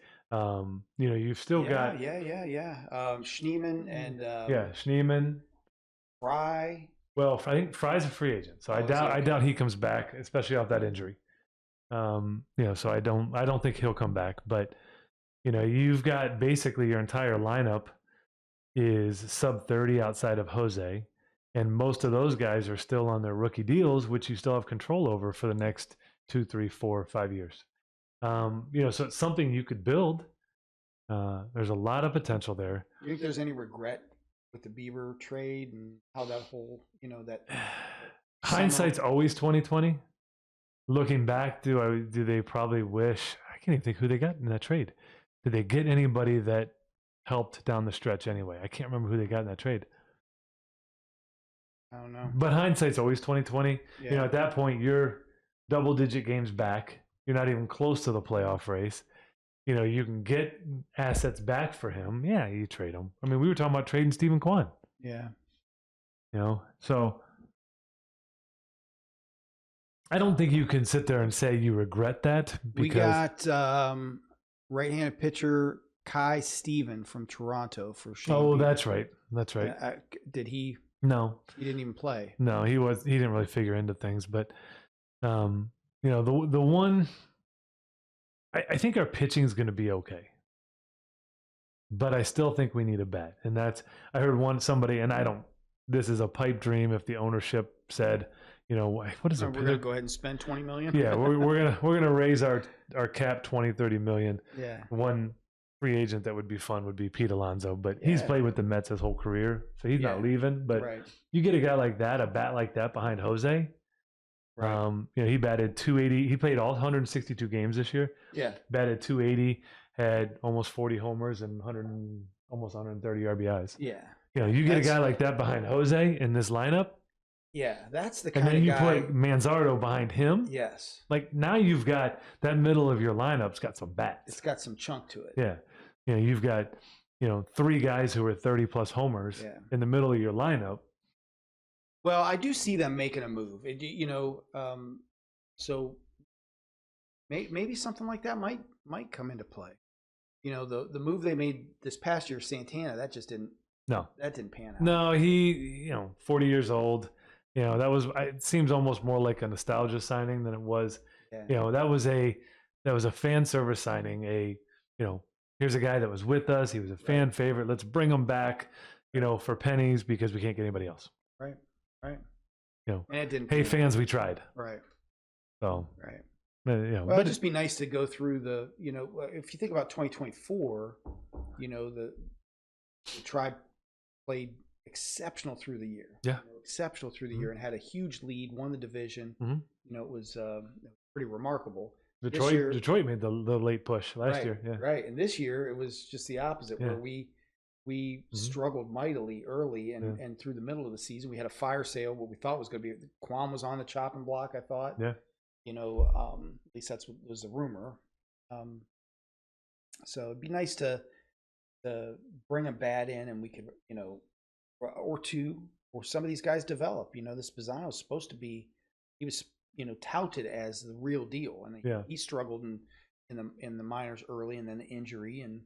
You've still got Schneemann and Schneemann. Fry. Well, I think Fry's a free agent, so I doubt he comes back, especially off that injury. So I don't think he'll come back. But you've got basically your entire lineup is sub 30 outside of Jose, and most of those guys are still on their rookie deals, which you still have control over for the next 2, 3, 4, 5 years. So it's something you could build. There's a lot of potential there. You think there's any regret with the Bieber trade and how that whole, that hindsight's always 2020. Looking back, do they probably wish? I can't even think who they got in that trade. Did they get anybody that helped down the stretch anyway. I can't remember who they got in that trade. I don't know. But hindsight's always 2020. Yeah. You know, at that point, you're double-digit games back. You're not even close to the playoff race. You know, you can get assets back for him. Yeah, you trade him. I mean, we were talking about trading Stephen Kwan. Yeah. You know, so I don't think you can sit there and say you regret that. We Because got right-handed pitcher Kai Steven from Toronto for Shane. oh, Bieber. that's right. That's right. Did he? No, He didn't even play. no, he didn't really figure into things. But you know, the one I think our pitching is going to be okay. But I still think we need a bat. And that's, I heard somebody, and I don't, this is a pipe dream if the ownership said, you know, what is So it? we're gonna go ahead and spend $20 million. Yeah, we're gonna raise our cap 20-30 million. Yeah. One free agent that would be fun would be Pete Alonso, but he's Yeah. played with the Mets his whole career, so he's not Yeah. leaving. But Right. you get a guy like that, a bat like that behind Jose. Right. You know, he batted 280. He played all 162 games this year. Yeah. Batted 280, had almost 40 homers and almost 130 RBIs. Yeah. You know, you get a That's- guy like that behind Jose in this lineup, Yeah. That's the and kind then of you guy. put Manzardo behind him. Yes. Like now you've got that middle of your lineup's got some bats. It's got some chunk to it. Yeah. You know, you've got, you know, 3 guys who are 30 plus homers Yeah. in the middle of your lineup. Well, I do see them making a move. You know, so maybe something like that might come into play. You know, the move they made this past year, Santana, that just didn't pan out. No, he, you know, 40 years old. You know, it seems almost more like a nostalgia signing than it was. Yeah. You know, that was a fan service signing. You know, here's a guy that was with us. He was a fan favorite. Let's bring him back, you know, for pennies because we can't get anybody else. Right. Right. You know, And it didn't. hey, pan out. fans, we tried. Right. So, Right. you know, Well, but it'd just be nice to go through the, you know, if you think about 2024, you know, the Tribe played exceptional through the year. Yeah. You know, exceptional through the Mhm. year and had a huge lead, won the division. Mhm. You know, it was pretty remarkable. Detroit, year- Detroit made the late push last right, year. Yeah. Right. And this year it was just the opposite, Yeah. where we Mhm. struggled mightily early and, Yeah. and through the middle of the season. We had a fire sale, what we thought was going to be. Kwon was on the chopping block, I thought. Yeah. You know, at least that's what was the rumor. So it'd be nice to bring a bat in, and we could, you know, or two, or some of these guys develop. You know, this Bazzano was supposed to be, he was, you know, touted as the real deal, and Yeah. he struggled in the minors early, and then the injury, and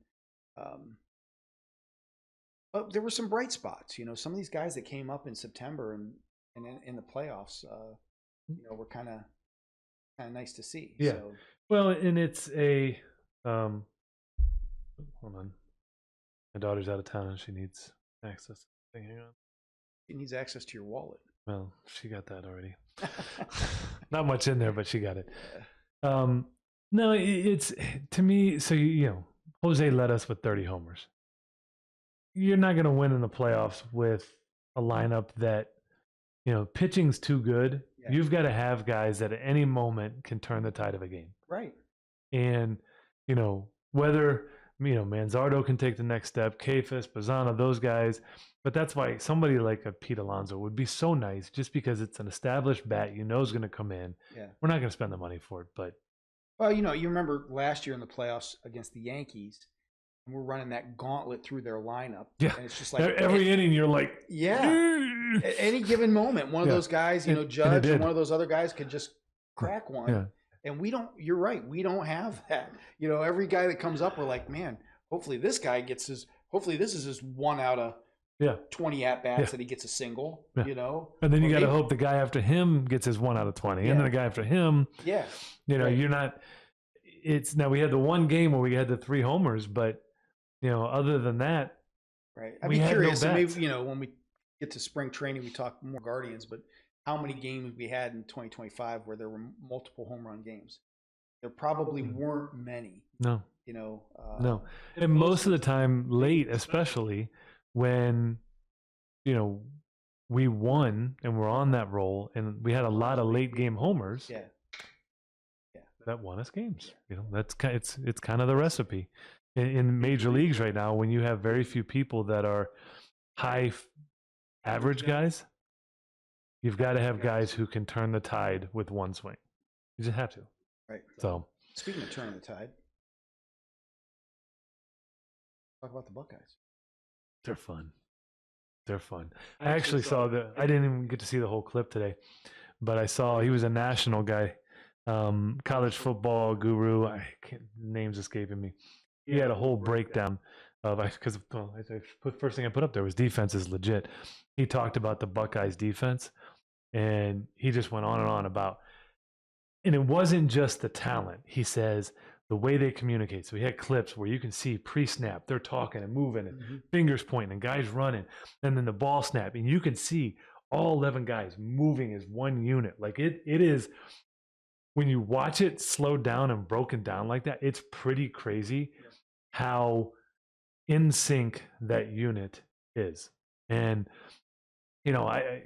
but there were some bright spots. You know, some of these guys that came up in September and in the playoffs, you know, were kind of nice to see. Yeah. So, Well, and it's a hold on. My daughter's out of town and she needs access. Hang on. it needs access to your wallet. Well, she got that already. Not much in there, but she got it. Yeah. No, it's to me. So you know, Jose led us with 30 homers. You're not going to win in the playoffs with a lineup that, you know, pitching's too good. Yeah. You've got to have guys that at any moment can turn the tide of a game. Right. And, you know, whether, you know, Manzardo can take the next step, Kefis, Bazzano, those guys. But that's why somebody like a Pete Alonso would be so nice, just because it's an established bat you know is going to come in. Yeah. We're not going to spend the money for it, but Well, you know, you remember last year in the playoffs against the Yankees, and we're running that gauntlet through their lineup. Yeah. And it's just like every inning you're like, yeah. At any given moment, one of Yeah. those guys, you know, And it Judge, or did. one of those other guys could just crack one. Yeah. And we don't, you're right, we don't have that. You know, every guy that comes up, we're like, man, hopefully this guy gets hopefully this is his 1 out of Yeah. 20 at-bats Yeah. that he gets a single, Yeah. you know? And then you Or got to maybe- hope the guy after him gets his 1 out of 20. And then Yeah. the guy after him, Yeah. you know, Right. you're not, it's now we had the one game where we had the 3 homers, but, you know, other than that, Right. I'd We be had no curious, and maybe, bats. you know, when we get to spring training, we talk more Guardians, but how many games we had in 2025 where there were multiple home run games? There probably weren't many, no. you know. No. And most of the time, late, especially when, you know, we won and we're on that roll and we had a lot of late game homers Yeah. that won us games. You know, that's it's kind of the recipe. in major leagues right now, when you have very few people that are average guys, you've got to have guys who can turn the tide with one swing. You just have to. Right. So, speaking of turning the tide, talk about the Buckeyes. they're fun. They're fun. I actually saw I didn't even get to see the whole clip today, but I saw he was a national guy, college football guru. Name's escaping me. He had a whole breakdown of, because first thing I put up there was defense is legit. He talked about the Buckeyes defense, and he just went on about, and it wasn't just the talent. He says the way they communicate. So he had clips where you can see pre-snap, they're talking and moving and fingers pointing and guys running, and then the ball snap, and you can see all 11 guys moving as one unit. Like it is, when you watch it slowed down and broken down like that, it's pretty crazy how in sync that unit is. And I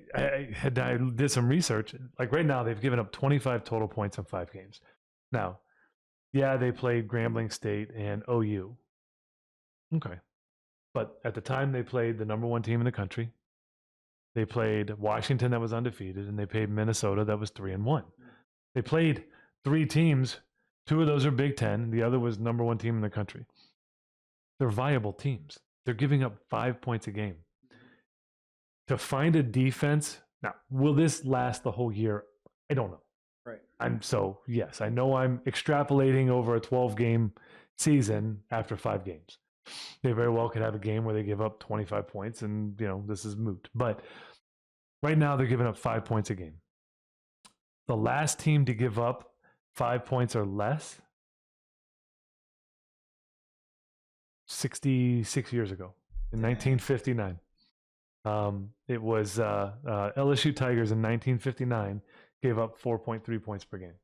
did some research. Like right now, they've given up 25 total points in 5 games. Now, yeah, they played Grambling State and OU. Okay. But at the time, they played the number 1 team in the country. They played Washington, that was undefeated, and they played Minnesota, that was 3-1. They played 3 teams. 2 of those are Big Ten. The other was number 1 team in the country. They're viable teams. They're giving up 5 points a game. To find a defense, now, will this last the whole year? I don't know. Right. Yes, I know I'm extrapolating over a 12-game season after 5 games. They very well could have a game where they give up 25 points and, this is moot. But right now they're giving up 5 points a game. The last team to give up 5 points or less, 66 years ago, in 1959. It was LSU Tigers in 1959 gave up 4.3 points per game.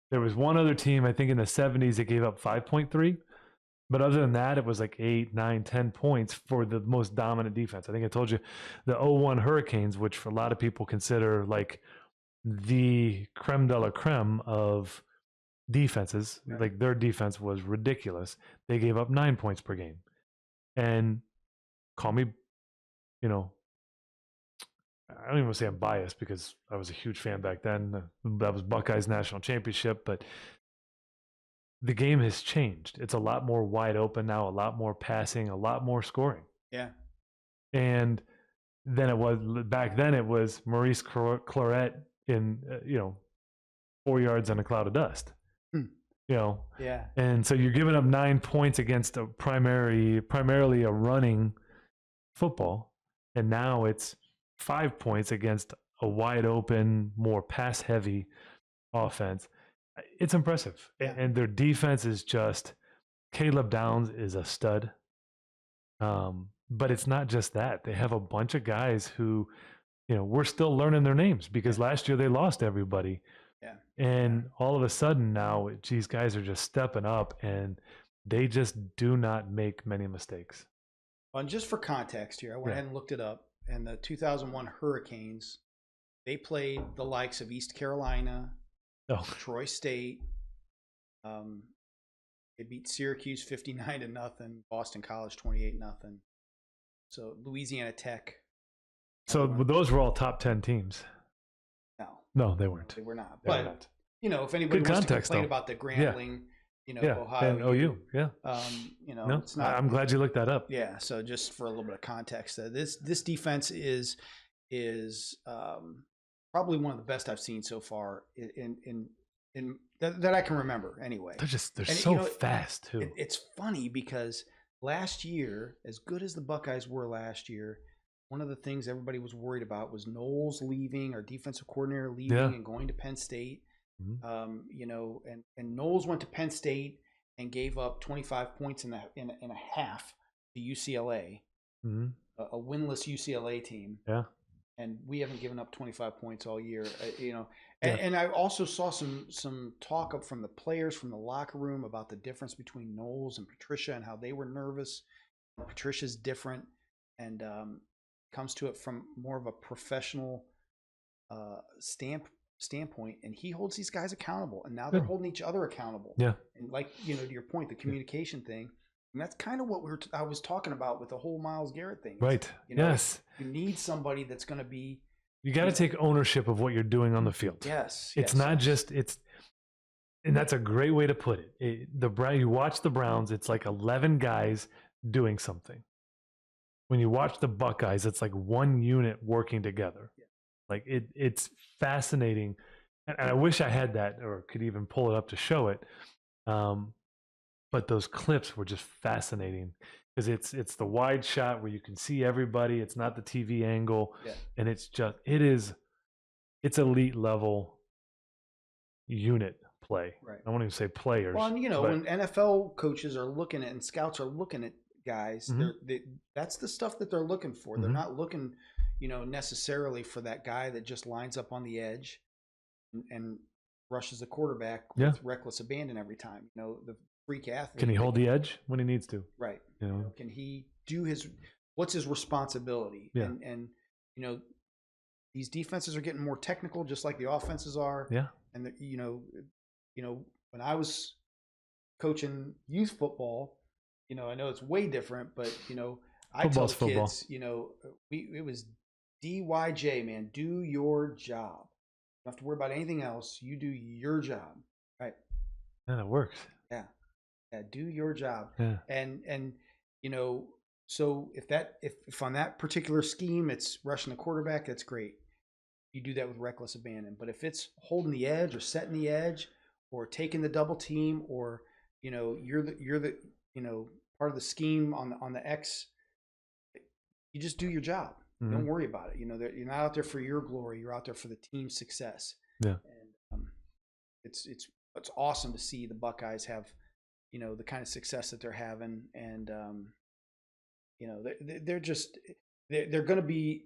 There was one other team, I think in the 70s, that gave up 5.3. But other than that, it was like 8, 9, 10 points for the most dominant defense. I think I told you the 01 Hurricanes, which for a lot of people consider like the creme de la creme of defenses, like their defense was ridiculous. They gave up 9 points per game. And call me, I don't even want to say I'm biased because I was a huge fan back then. That was Buckeyes national championship, but the game has changed. It's a lot more wide open now, a lot more passing, a lot more scoring. Yeah. And then it was, back then it was Maurice Clarett in, 4 yards and a cloud of dust. Yeah. And so you're giving up 9 points against a primarily a running football. And now it's 5 points against a wide open, more pass heavy offense. It's impressive. Yeah. And their defense is just, Caleb Downs is a stud. But it's not just that. They have a bunch of guys who, we're still learning their names because last year they lost everybody. Yeah. And all of a sudden now, these guys are just stepping up and they just do not make many mistakes. Well, and just for context here, I went ahead and looked it up. And the 2001 Hurricanes, they played the likes of East Carolina, Troy State. They beat Syracuse 59-0, Boston College 28-0. So Louisiana Tech. So those were all top 10 teams. No, they weren't. They were not. They were not. If anybody wants to complain about the Grambling, Ohio and OU, it's not. I'm glad you looked that up. Yeah. So just for a little bit of context, this defense is probably one of the best I've seen so far in that I can remember. Anyway, they're so fast too. It's funny because last year, as good as the Buckeyes were last year, one of the things everybody was worried about was Knowles leaving, our defensive coordinator leaving and going to Penn State. Mm-hmm. And Knowles went to Penn State and gave up 25 points in a half to UCLA, a winless UCLA team. Yeah. And we haven't given up 25 points all year, And I also saw some talk up from the players from the locker room about the difference between Knowles and Patricia and how they were nervous. Patricia's different and comes to it from more of a professional standpoint, and he holds these guys accountable, and now they're holding each other accountable. Yeah. And to your point, the communication thing. And that's kind of what I was talking about with the whole Myles Garrett thing. Right. You know, Yes. you need somebody that's going to be. You got to take ownership of what you're doing on the field. Yes. It's yes, not yes. just and that's a great way to put it. You watch the Browns, it's like 11 guys doing something. When you watch the Buckeyes, it's like one unit working together. Yeah. Like it's fascinating, and I wish I had that or could even pull it up to show it. But those clips were just fascinating because it's the wide shot where you can see everybody. It's not the TV angle, Yeah. and it's elite level unit play. Right. I won't even say players. Well, and, you know, but- when NFL coaches are looking at and scouts are looking at guys, Mhm. that's the stuff that they're looking for. They're Mhm. not looking, you know, necessarily for that guy that just lines up on the edge and rushes the quarterback Yeah. with reckless abandon every time. You know, the freak athlete. Can he hold the edge when he needs to? Right. You know? Can he do what's his responsibility? Yeah. And you know, these defenses are getting more technical, just like the offenses are. Yeah. And you know, when I was coaching youth football, you know, I know it's way different, but you know, I tell Football's the football. kids, you know, it was DYJ, man. Do your job. You don't have to worry about anything else. You do your job, right? Yeah, that works. Yeah, do your job. Yeah. And you know, so if on that particular scheme it's rushing the quarterback, that's great. You do that with reckless abandon. But if it's holding the edge or setting the edge or taking the double team, or you know, you're the you know, part of the scheme on the X, you just do your job. Mhm. Don't worry about it. You know, you're not out there for your glory. You're out there for the team's success. Yeah. And it's awesome to see the Buckeyes have, you know, the kind of success that they're having, and you know, they're going to be,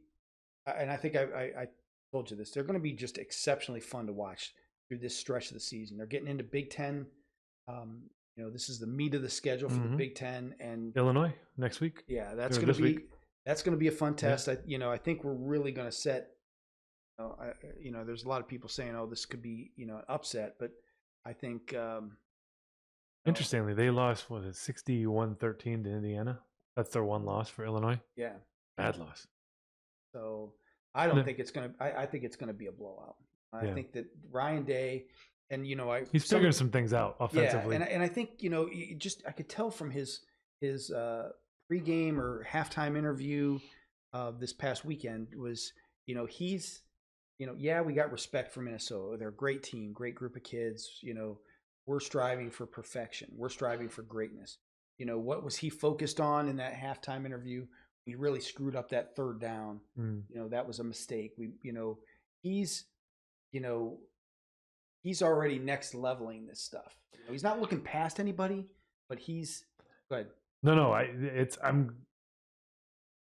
and I think I told you this, they're going to be just exceptionally fun to watch through this stretch of the season. They're getting into Big Ten. You know, this is the meat of the schedule for the Mhm. Big Ten, and Illinois next week. yeah, that's Or going to this be week. that's going to be a fun test. I think we're really going to set. You know, there's a lot of people saying, "Oh, this could be, you know, an upset," but I think Interestingly, they lost 61-13 to Indiana. That's their one loss for Illinois. yeah. Bad loss. So I don't No. think it's going to. I think it's going to be a blowout. I Yeah. think that Ryan Day, and you know, He's figuring some things out offensively. Yeah, and I think, you know, I could tell from his pregame or halftime interview this past weekend was, you know, he's, you know, yeah, we got respect for Minnesota. They're a great team, great group of kids. You know, we're striving for perfection. We're striving for greatness. You know, what was he focused on in that halftime interview? We really screwed up that third down. Mm. You know, that was a mistake. You know, he's already next leveling this stuff. You know, he's not looking past anybody, but he's good. No, I'm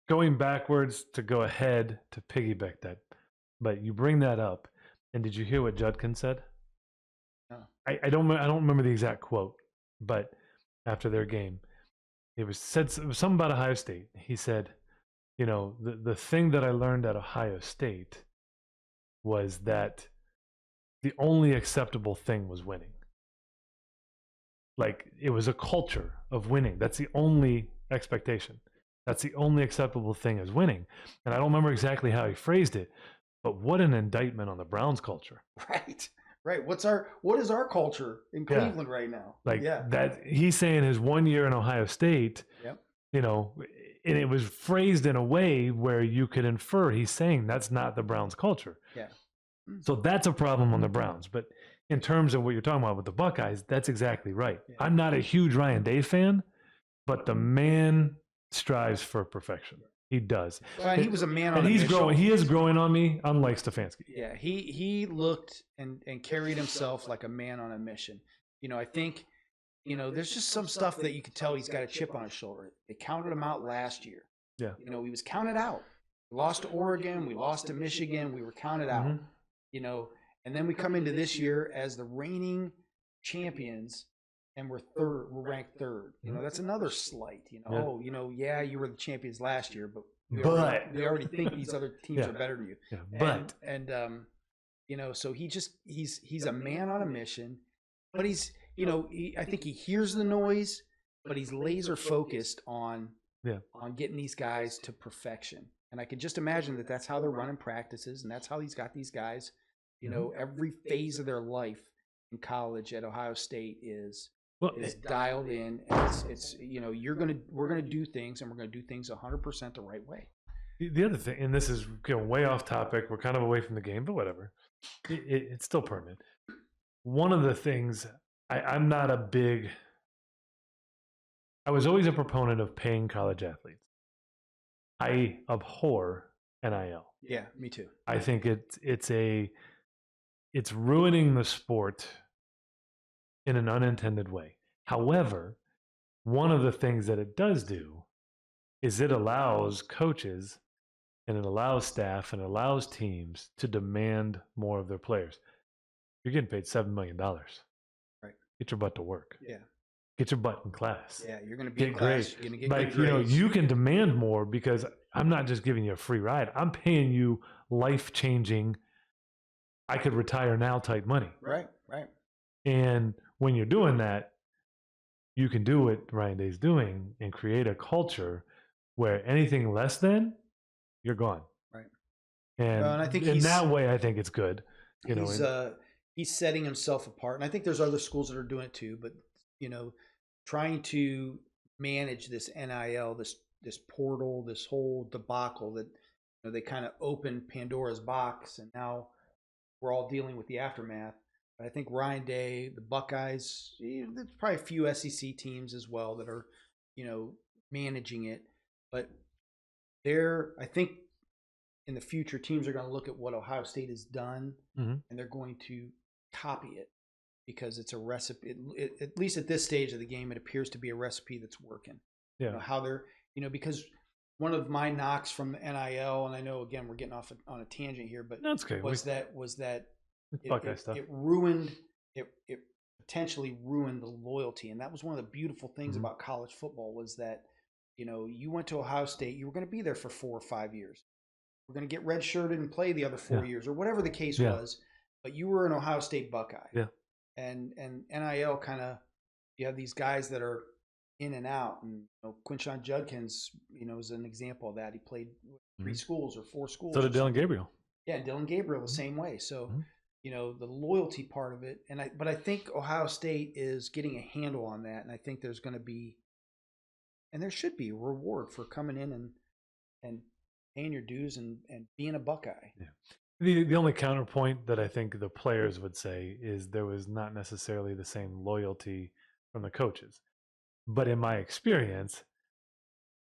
going backwards to go ahead to piggyback that. But you bring that up, and did you hear what Judkins said? No. I don't remember the exact quote, but after their game, it was something about Ohio State. He said, you know, the thing that I learned at Ohio State was that the only acceptable thing was winning. Like, it was a culture of winning. That's the only expectation. That's the only acceptable thing is winning. And I don't remember exactly how he phrased it, but what an indictment on the Browns culture. Right. What is our culture in Yeah. Cleveland right now? Like yeah. that he's saying his 1 year in Ohio State, Yep. you know, and it was phrased in a way where you could infer he's saying that's not the Browns culture. Yeah. So that's a problem on the Browns. But in terms of what you're talking about with the Buckeyes, that's exactly right. Yeah. I'm not a huge Ryan Day fan, but the man strives for perfection. He does. Well, and he was a man on And a he's mission. growing. He is growing on me, unlike Stefanski. Yeah, he looked and carried himself like a man on a mission. You know, I think, you know, there's just some stuff that you could tell he's got a chip on his shoulder. They counted him out last year. Yeah. You know, he was counted out. We lost to Oregon. We lost to Michigan. We were counted out. Mhm. You know, and then we come into this year as the reigning champions, and we're ranked third. You know, that's another slight. You know, Yeah. oh, you know, yeah, you were the champions last year, but we already think these other teams Yeah. are better than you. Yeah. But And you know, so he's a man on a mission, but he's, you know, I think he hears the noise, but he's laser focused on Yeah. getting these guys to perfection. And I can just imagine that that's how they're running practices, and that's how he's got these guys. You know, every phase of their life in college at Ohio State is dialed in, and it's you know, we're gonna do things, and we're gonna do things 100% the right way. The other thing, and this is going way off topic, we're kind of away from the game, but whatever. It's still pertinent. One of the things, I'm not a big, I was always a proponent of paying college athletes. I abhor NIL. Yeah, me too. I think it's ruining the sport in an unintended way. However, one of the things that it does do is it allows coaches and it allows staff and it allows teams to demand more of their players. You're getting paid $7 million. Right. Get your butt to work. Yeah. Get your butt in class. Yeah, you're going to be Get great. You're going to get Like, good grades. you can demand more because I'm not just giving you a free ride. I'm paying you life-changing, I could retire now type money. Right. And when you're doing that, you can do what Ryan Day's doing and create a culture where anything less than, you're gone. Right. And I think in that way, I think it's good. You know, he's setting himself apart, and I think there's other schools that are doing it too. But you know, trying to manage this NIL, this portal, this whole debacle that they kind of opened Pandora's box, and now we're all dealing with the aftermath. But I think Ryan Day, the Buckeyes, there's probably a few SEC teams as well that are, managing it. But I think in the future, teams are going to look at what Ohio State has done, and they're going to copy it because it's a recipe. At least at this stage of the game, it appears to be a recipe that's working. Yeah. How they're, because one of my knocks from the NIL, and I know again we're getting off on a tangent here, but that's okay. was that Buckeye stuff. It potentially ruined the loyalty, and that was one of the beautiful things about college football was that you went to Ohio State, you were going to be there for 4 or 5 years. We're going to get redshirted and play the other 4 years, or whatever the case was. But you were an Ohio State Buckeye. Yeah. And NIL kind of, you have these guys that are in and out, and Quinshon Judkins, is an example of that. He played 3 schools or 4 schools. So did Dylan Gabriel. Yeah, Dylan Gabriel the same way. So. The loyalty part of it, but I think Ohio State is getting a handle on that, and I think there's going to be, and there should be, a reward for coming in and paying your dues and being a Buckeye. Yeah. The only counterpoint that I think the players would say is there was not necessarily the same loyalty from the coaches, but in my experience,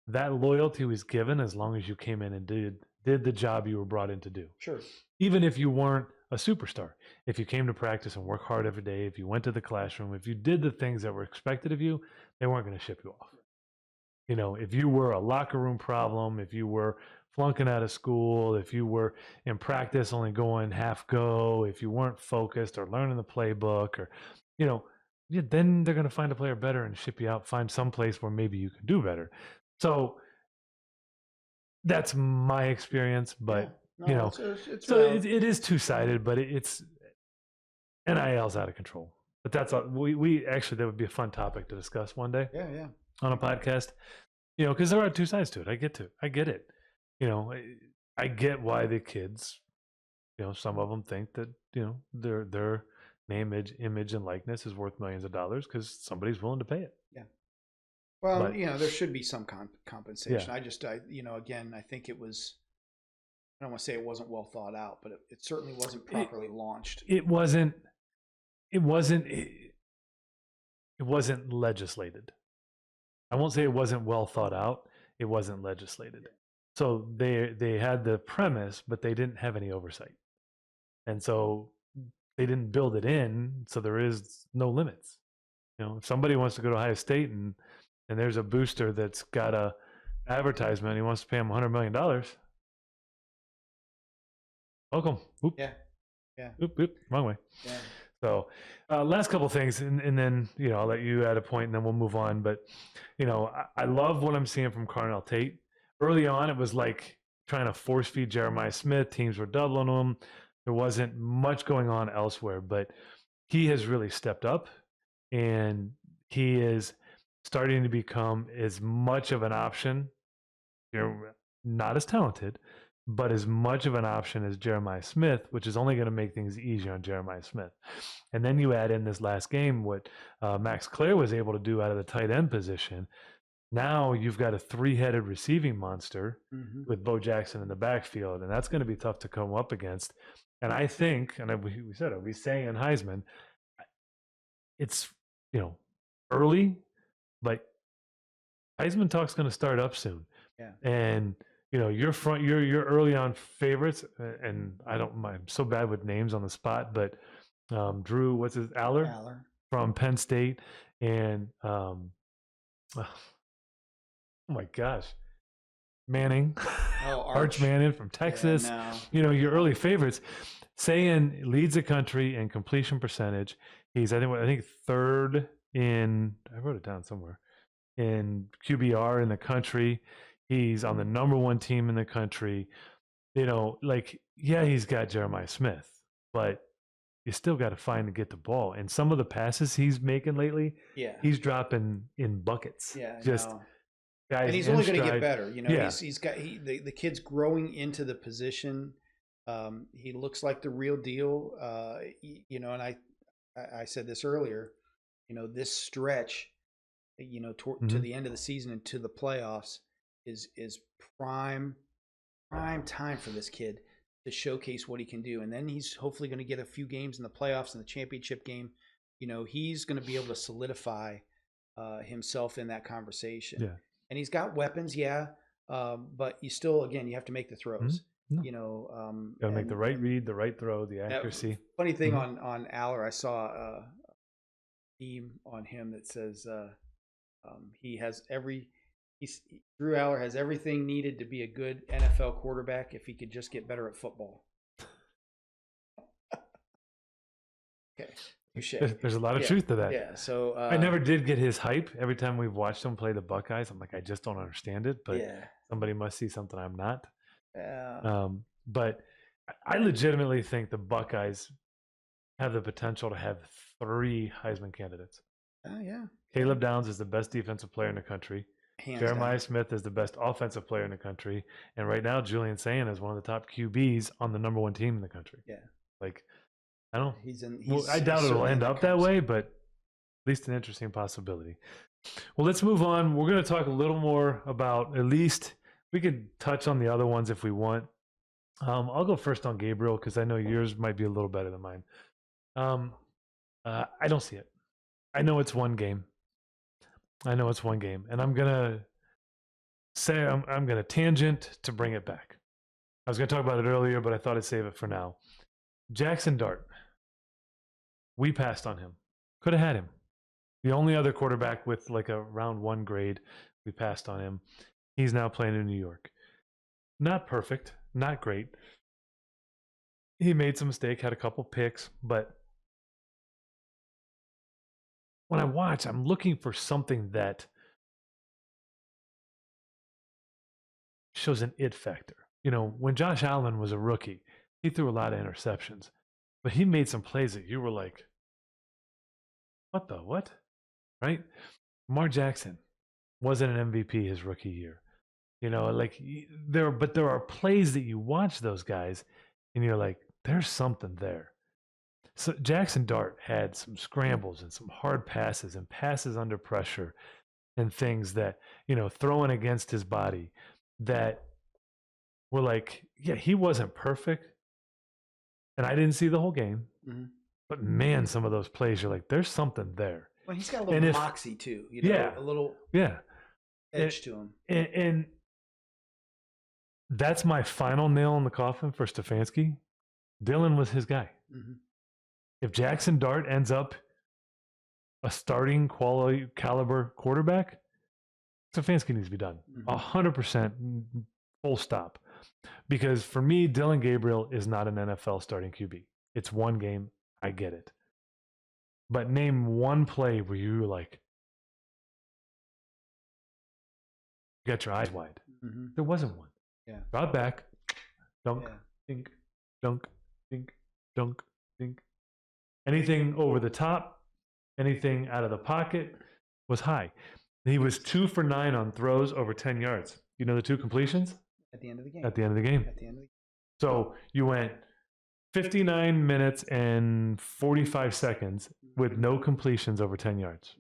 that loyalty was given as long as you came in and did the job you were brought in to do. Sure. Even if you weren't a superstar, if you came to practice and work hard every day, if you went to the classroom, if you did the things that were expected of you, they weren't going to ship you off. If you were a locker room problem, if you were flunking out of school, if you were in practice only going half go, if you weren't focused or learning the playbook, or, then they're going to find a player better and ship you out, find some place where maybe you can do better. So that's my experience, but it is two-sided, but it's NIL's out of control. But that's all. We actually, that would be a fun topic to discuss one day. Yeah. On a podcast, because there are 2 sides to it. I get it. I get why the kids, some of them think that their name, image, and likeness is worth millions of dollars because somebody's willing to pay it. Yeah. Well, there should be some compensation. Yeah. Again, I think it was. I don't want to say it wasn't well thought out, but it certainly wasn't properly launched. It wasn't legislated. I won't say it wasn't well thought out. It wasn't legislated. So they had the premise, but they didn't have any oversight. And so they didn't build it in, so there is no limits. If somebody wants to go to Ohio State and there's a booster that's got a advertisement, he wants to pay him $100 million. Welcome. Oop. Yeah. Oop. Wrong way. Yeah. So, last couple things, and then I'll let you add a point, and then we'll move on. But I love what I'm seeing from Carnell Tate. Early on, it was like trying to force feed Jeremiah Smith. Teams were doubling him. There wasn't much going on elsewhere, but he has really stepped up, and he is starting to become as much of an option. You're not as talented, but as much of an option as Jeremiah Smith, which is only going to make things easier on Jeremiah Smith. And then you add in this last game what Max Clare was able to do out of the tight end position. Now you've got a three-headed receiving monster with Bo Jackson in the backfield, and that's going to be tough to come up against. And I think, and we said it, we say in Heisman, it's early, but Heisman talk's going to start up soon. Yeah. And you're early on favorites, and I'm so bad with names on the spot, but Drew, what's his Aller from Penn State, and oh my gosh, Manning, Arch Manning from Texas. Yeah, no. Your early favorites. Sayin leads the country in completion percentage. He's I think third in, I wrote it down somewhere, in QBR in the country. He's on the number one team in the country. He's got Jeremiah Smith, but you still got to find and get the ball. And some of the passes he's making lately, he's dropping in buckets. Yeah, just guys. And he's only going to get better. Yeah. He's got the kid's growing into the position. He looks like the real deal. And I said this earlier. This stretch, to the end of the season and to the playoffs is prime time for this kid to showcase what he can do. And then he's hopefully going to get a few games in the playoffs and the championship game. He's going to be able to solidify himself in that conversation. Yeah. And he's got weapons, but you still, again, you have have to make the throws. Got to make the right read, the right throw, the accuracy. Funny thing on Aller, I saw a meme on him that says Drew Aller has everything needed to be a good NFL quarterback if he could just get better at football. Okay. There's a lot of truth to that. Yeah. So I never did get his hype. Every time we've watched him play the Buckeyes, I'm like, I just don't understand it. But somebody must see something I'm not. Yeah. But I legitimately think the Buckeyes have the potential to have 3 Heisman candidates. Oh yeah. Caleb Downs is the best defensive player in the country. Jeremiah Smith is the best offensive player in the country. And right now, Julian Sayin is one of the top QBs on the number one team in the country. Yeah. I don't know. I doubt it'll end up that way, but at least an interesting possibility. Well, let's move on. We're going to talk a little more about, at least we could touch on the other ones if we want. I'll go first on Gabriel because I know yours might be a little better than mine. I don't see it. I know it's one game. And I'm going to say I'm going to tangent to bring it back. I was going to talk about it earlier, but I thought I'd save it for now. Jackson Dart. We passed on him. Could have had him. The only other quarterback with like a round 1 grade, we passed on him. He's now playing in New York. Not perfect, not great. He made some mistake, had a couple picks, but when I watch, I'm looking for something that shows an it factor. When Josh Allen was a rookie, he threw a lot of interceptions, but he made some plays that you were like, what the what? Right? Lamar Jackson wasn't an MVP his rookie year. There are plays that you watch those guys and you're like, there's something there. So Jackson Dart had some scrambles and some hard passes and passes under pressure and things that, throwing against his body that were like, yeah, he wasn't perfect. And I didn't see the whole game. Mm-hmm. But man, some of those plays, you're like, there's something there. Well, he's got a little moxie too. A little edge to him. And that's my final nail in the coffin for Stefanski. Dylan was his guy. Mm-hmm. If Jackson Dart ends up a starting quality caliber quarterback, Stefanski needs to be done. 100% full stop. Because for me, Dylan Gabriel is not an NFL starting QB. It's one game. I get it. But name one play where you were like, you got your eyes wide. Mm-hmm. There wasn't one. Yeah. Drop back, dunk, dink, dunk, dink, dunk, dink. Anything over the top, anything out of the pocket was high. He was 2 for 9 on throws over 10 yards. You know the 2 completions? At the end of the game. At the end of the game. At the end of the game. So you went 59 minutes and 45 seconds with no completions over 10 yards.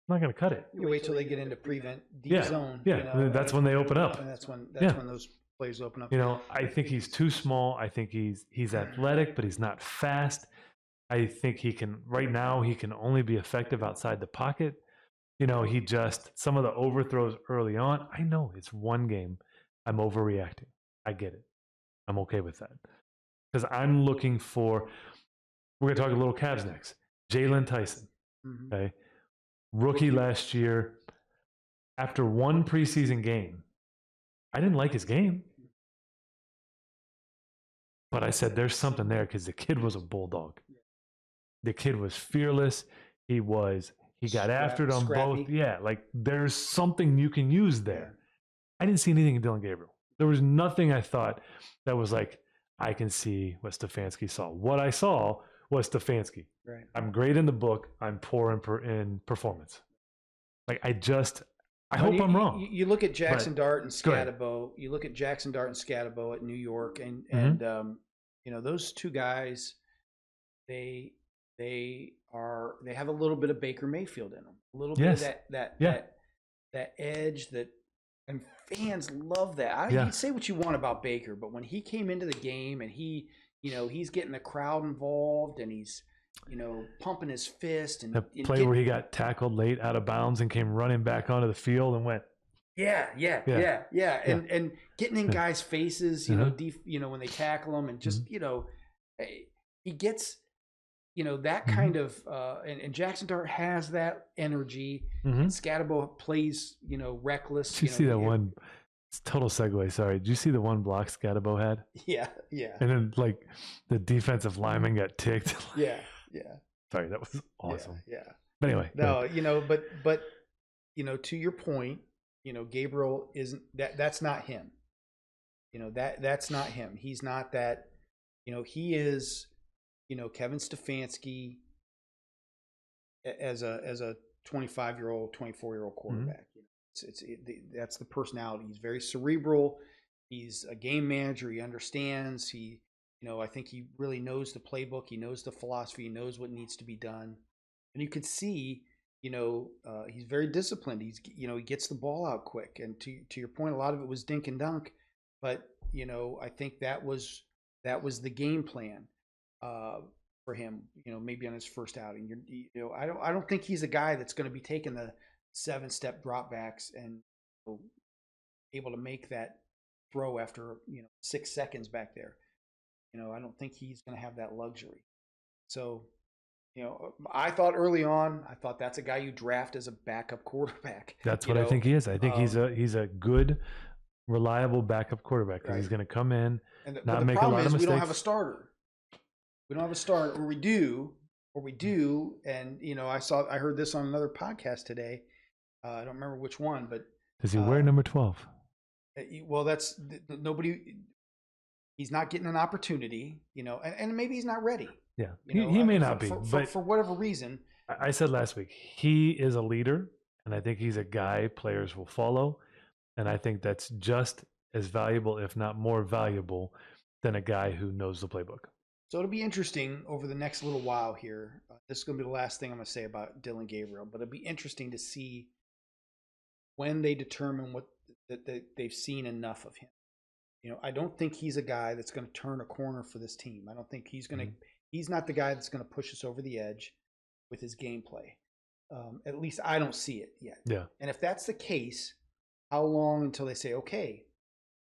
I'm not going to cut it. You wait till they get into prevent deep Yeah, zone. yeah, You know, and that's when they open up. And that's when Yeah. those plays open up. You know, I think he's too small. I think he's athletic, but he's not fast. I think he can right now he can only be effective outside the pocket. You know, he just some of the overthrows early on. I know it's one game. I'm overreacting. I get it. I'm okay with that. Because I'm looking for we're gonna talk a little Cavs next. Jalen Tyson. Mhm. Okay. Rookie last year. After one preseason game, I didn't like his game. But I said there's something there because the kid was a bulldog. The kid was fearless. He got after it on both. Scrappy. Yeah, like there's something you can use there. I didn't see anything in Dylan Gabriel. There was nothing I thought that was like, I can see what Stefanski saw. What I saw was Stefanski. Right. I'm great in the book. I'm poor in performance. Like I But hope I'm wrong. You look at Jackson Dart and go ahead. Scatabo. You look at Jackson Dart and Scatabo at New York, and you know those two guys. They have a little bit of Baker Mayfield in them. A little Yes. bit of Yeah. that edge that, and fans love that. Yeah. You can say what you want about Baker, but when he came into the game and he's getting the crowd involved and he's pumping his fist and The play where he got tackled late out of bounds and came running back onto the field and went, Yeah. And getting in guys' faces, when they tackle him and just, he gets, that kind of, and Jackson Dart has that energy. And Scatabo plays, reckless. Did you see that one? It's total segue. Sorry. Did you see the one block Scatabo had? Yeah. And then like the defensive lineman got ticked. Yeah. Sorry, that was awesome. Yeah. But anyway, No, but to your point, Gabriel isn't that's not him. That's not him. He's not that, he is, Kevin Stefanski as a 25-year-old, 24-year-old quarterback. That's the personality. He's very cerebral. He's a game manager. He understands. I think he really knows the playbook. He knows the philosophy. He knows what needs to be done. And you could see, he's very disciplined. He gets the ball out quick. And to your point, a lot of it was dink and dunk. But, I think that was the game plan for him, maybe on his first outing. I don't think he's a guy that's going to be taking the 7-step dropbacks and able to make that throw after, 6 seconds back there. I don't think he's going to have that luxury. So, I thought early on, that's a guy you draft as a backup quarterback. That's what I think he is. I think he's a good, reliable backup quarterback because he's going to come in, not make a lot of mistakes. We don't have a starter. We don't have a starter, or we do, and I heard this on another podcast today. I don't remember which one, but does he wear number 12? Well, that's nobody. He's not getting an opportunity, and maybe he's not ready. Yeah, he may not be, but for whatever reason. I said last week, he is a leader, and I think he's a guy players will follow, and I think that's just as valuable, if not more valuable, than a guy who knows the playbook. So it'll be interesting over the next little while here. This is going to be the last thing I'm going to say about Dylan Gabriel, but it'll be interesting to see when they determine that they've seen enough of him. I don't think he's a guy that's going to turn a corner for this team. I don't think he's going to. He's not the guy that's going to push us over the edge with his gameplay. At least I don't see it yet. Yeah. And if that's the case, how long until they say, okay,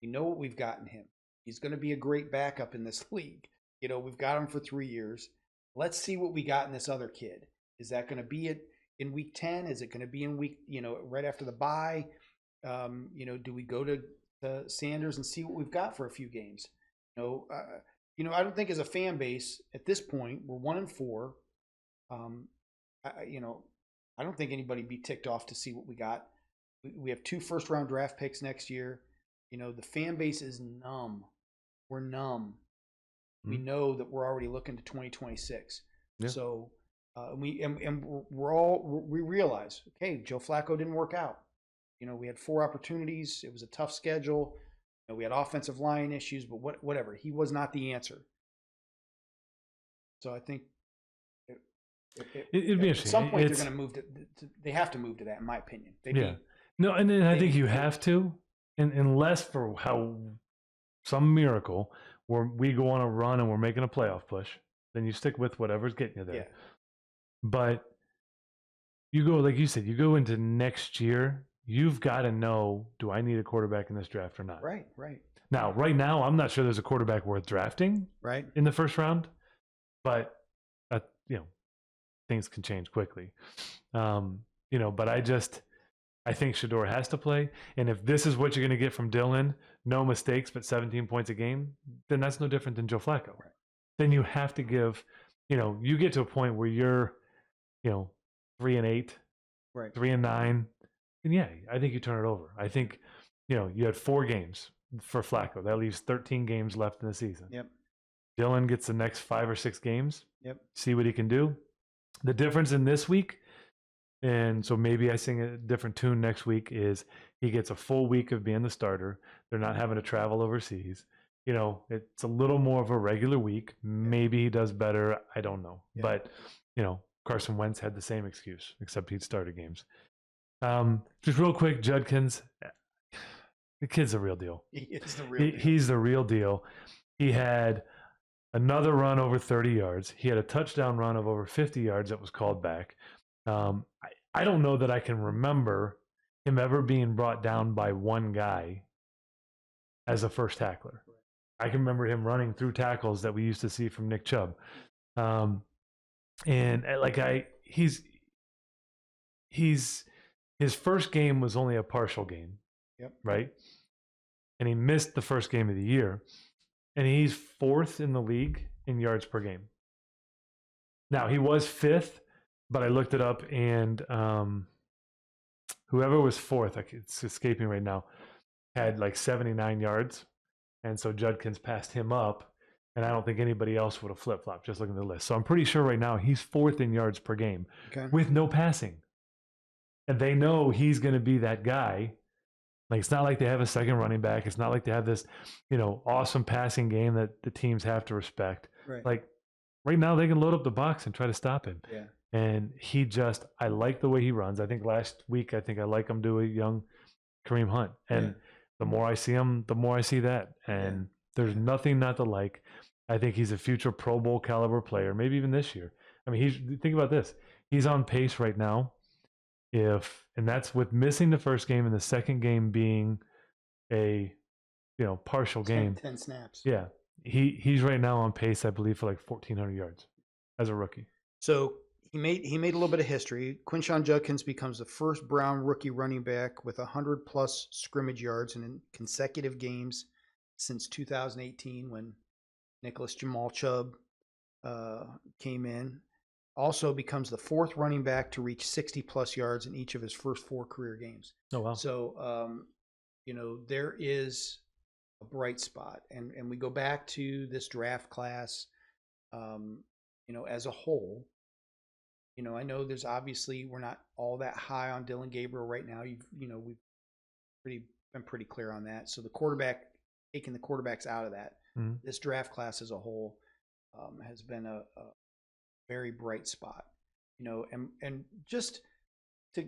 we know what we've got in him. He's going to be a great backup in this league. We've got him for 3 years. Let's see what we got in this other kid. Is that going to be it in week 10? Is it going to be in week, right after the bye? Do we go to Sanders and see what we've got for a few games? I don't think as a fan base at this point, we're 1-4. I don't think anybody be ticked off to see what we got. We have 2 first-round draft picks next year. The fan base is numb. We're numb. We know that we're already looking to 2026. Yeah. So, We realize, okay, Joe Flacco didn't work out. We had 4 opportunities. It was a tough schedule. We had offensive line issues, but whatever. He was not the answer. So I think it'd be interesting. At some point, they're going to move to. They have to move to that, in my opinion. No, and then I think you have to, unless for some miracle where we go on a run and we're making a playoff push, then you stick with whatever's getting you there. Yeah. But you go, like you said, you go into next year. You've got to know, do I need a quarterback in this draft or not? Right. Now, right now, I'm not sure there's a quarterback worth drafting in the first round, but things can change quickly. But I think Shedeur has to play. And if this is what you're going to get from Dylan, no mistakes, but 17 points a game, then that's no different than Joe Flacco. Right. Then you have to give, you get to a point where you're, 3-8, right, 3-9. And yeah, I think you turn it over. I think, you had 4 games for Flacco. That leaves 13 games left in the season. Yep. Dylan gets the next 5 or 6 games. Yep. See what he can do. The difference in this week, and so maybe I sing a different tune next week, is he gets a full week of being the starter. They're not having to travel overseas. It's a little more of a regular week. Maybe he does better. I don't know. Yeah. But, Carson Wentz had the same excuse, except he'd started games. Just real quick, Judkins, the kid's the real deal. He is the real deal. He's the real deal. He had another run over 30 yards. He had a touchdown run of over 50 yards that was called back. I don't know that I can remember him ever being brought down by one guy as a first tackler. I can remember him running through tackles that we used to see from Nick Chubb. His first game was only a partial game. Yep. Right? And he missed the first game of the year. And he's 4th in the league in yards per game. Now, he was 5th, but I looked it up, and whoever was 4th, it's escaping right now, had like 79 yards. And so Judkins passed him up, and I don't think anybody else would have flip-flopped, just looking at the list. So I'm pretty sure right now he's 4th in yards per game with no passing. And they know he's going to be that guy. Like, it's not like they have a second running back. It's not like they have this, awesome passing game that the teams have to respect. Right. Like, right now they can load up the box and try to stop him. Yeah. And I like the way he runs. I think last week, I like him to a young Kareem Hunt. And the more I see him, the more I see that. And there's nothing not to like. I think he's a future Pro Bowl caliber player, maybe even this year. I mean, think about this. He's on pace right now. And that's with missing the first game and the second game being a, partial game. 10 snaps. Yeah. He's right now on pace, I believe, for like 1,400 yards as a rookie. So he made a little bit of history. Quinshon Judkins becomes the first Brown rookie running back with 100+ scrimmage yards in consecutive games since 2018 when Nicholas Jamal Chubb came in. Also becomes the 4th running back to reach 60+ yards in each of his first 4 career games. Oh, wow. So, there is a bright spot. And we go back to this draft class, as a whole. I know there's obviously, we're not all that high on Dylan Gabriel right now. We've been pretty clear on that. So taking the quarterbacks out of that, this draft class as a whole has been a very bright spot, and just to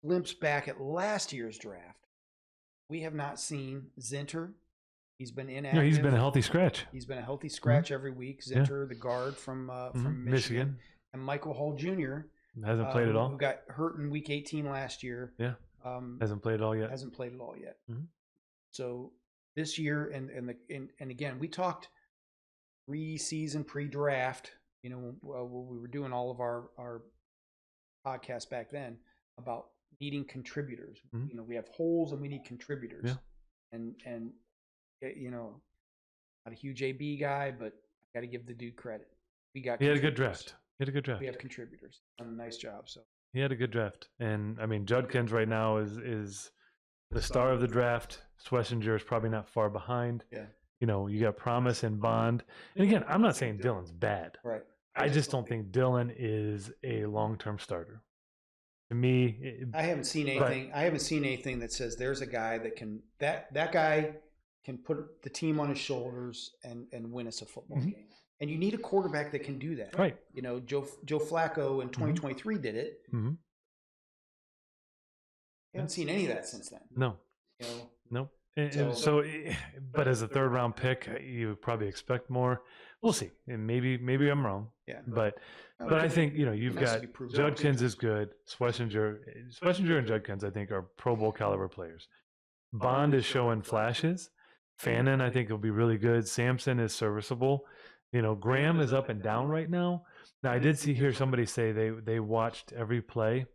glimpse back at last year's draft, we have not seen Zinter. He's been inactive. No, he's been a healthy scratch. He's been a healthy scratch every week. Zinter, the guard from Michigan, and Michael Hall Jr. hasn't played at all. Who got hurt in Week 18 last year. Yeah, hasn't played at all yet. Hasn't played at all yet. So this year, and again, we talked pre-season, pre-draft. When we were doing all of our podcasts back then about needing contributors. We have holes and we need contributors. Yeah. And not a huge AB guy, but I got to give the dude credit. He had a good draft. We have contributors. Done a nice job. So he had a good draft. And I mean, Judkins right now is the star of the draft. Schlesinger is probably not far behind. Yeah. You got Promise and Bond. And again, I'm not saying Dylan's bad. Right. I just don't think Dylan is a long-term starter. To me, I haven't seen anything. I haven't seen anything that says there's a guy that can that guy can put the team on his shoulders and win us a football game. And you need a quarterback that can do that. Right. You know, Joe Flacco in 2023 did it. Mm-hmm. I haven't seen any of that since then. No. You know, No. And so, but as a third round pick, you probably expect more. We'll see. And maybe I'm wrong. Yeah. But I think, you know, you've It has got to be proven. Judkins is good. Schlesinger and Judkins, I think, are Pro Bowl caliber players. Bond is showing flashes. Fannin, I think, will be really good. Sampson is serviceable. You know, Graham is up and down right now. Now, I did hear somebody say they watched every play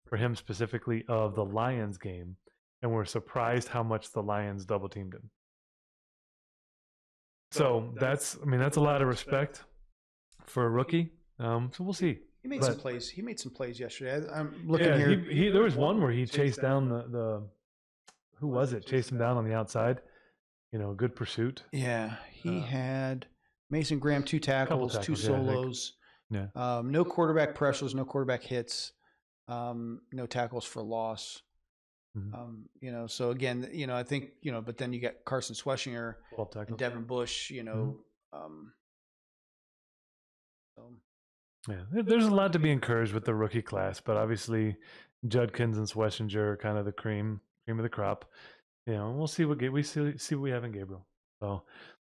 for him specifically of the Lions game and were surprised how much the Lions double teamed him. So that's a lot of respect for a rookie. So we'll see. He made some plays. He made some plays yesterday. I'm looking here. He there was one where he chased down the who was it? Chased him down on the outside. You know, good pursuit. Yeah, he had Mason Graham 2 tackles, 2 solos. Yeah. No quarterback pressures, no quarterback hits, no tackles for loss. You know, so again, you know, I think, you know, but then you got Carson Schlesinger and Devin Bush, you know. Yeah, there's a lot to be encouraged with the rookie class, but obviously Judkins and Schlesinger are kind of the cream of the crop. You know, we'll see what we have in Gabriel. So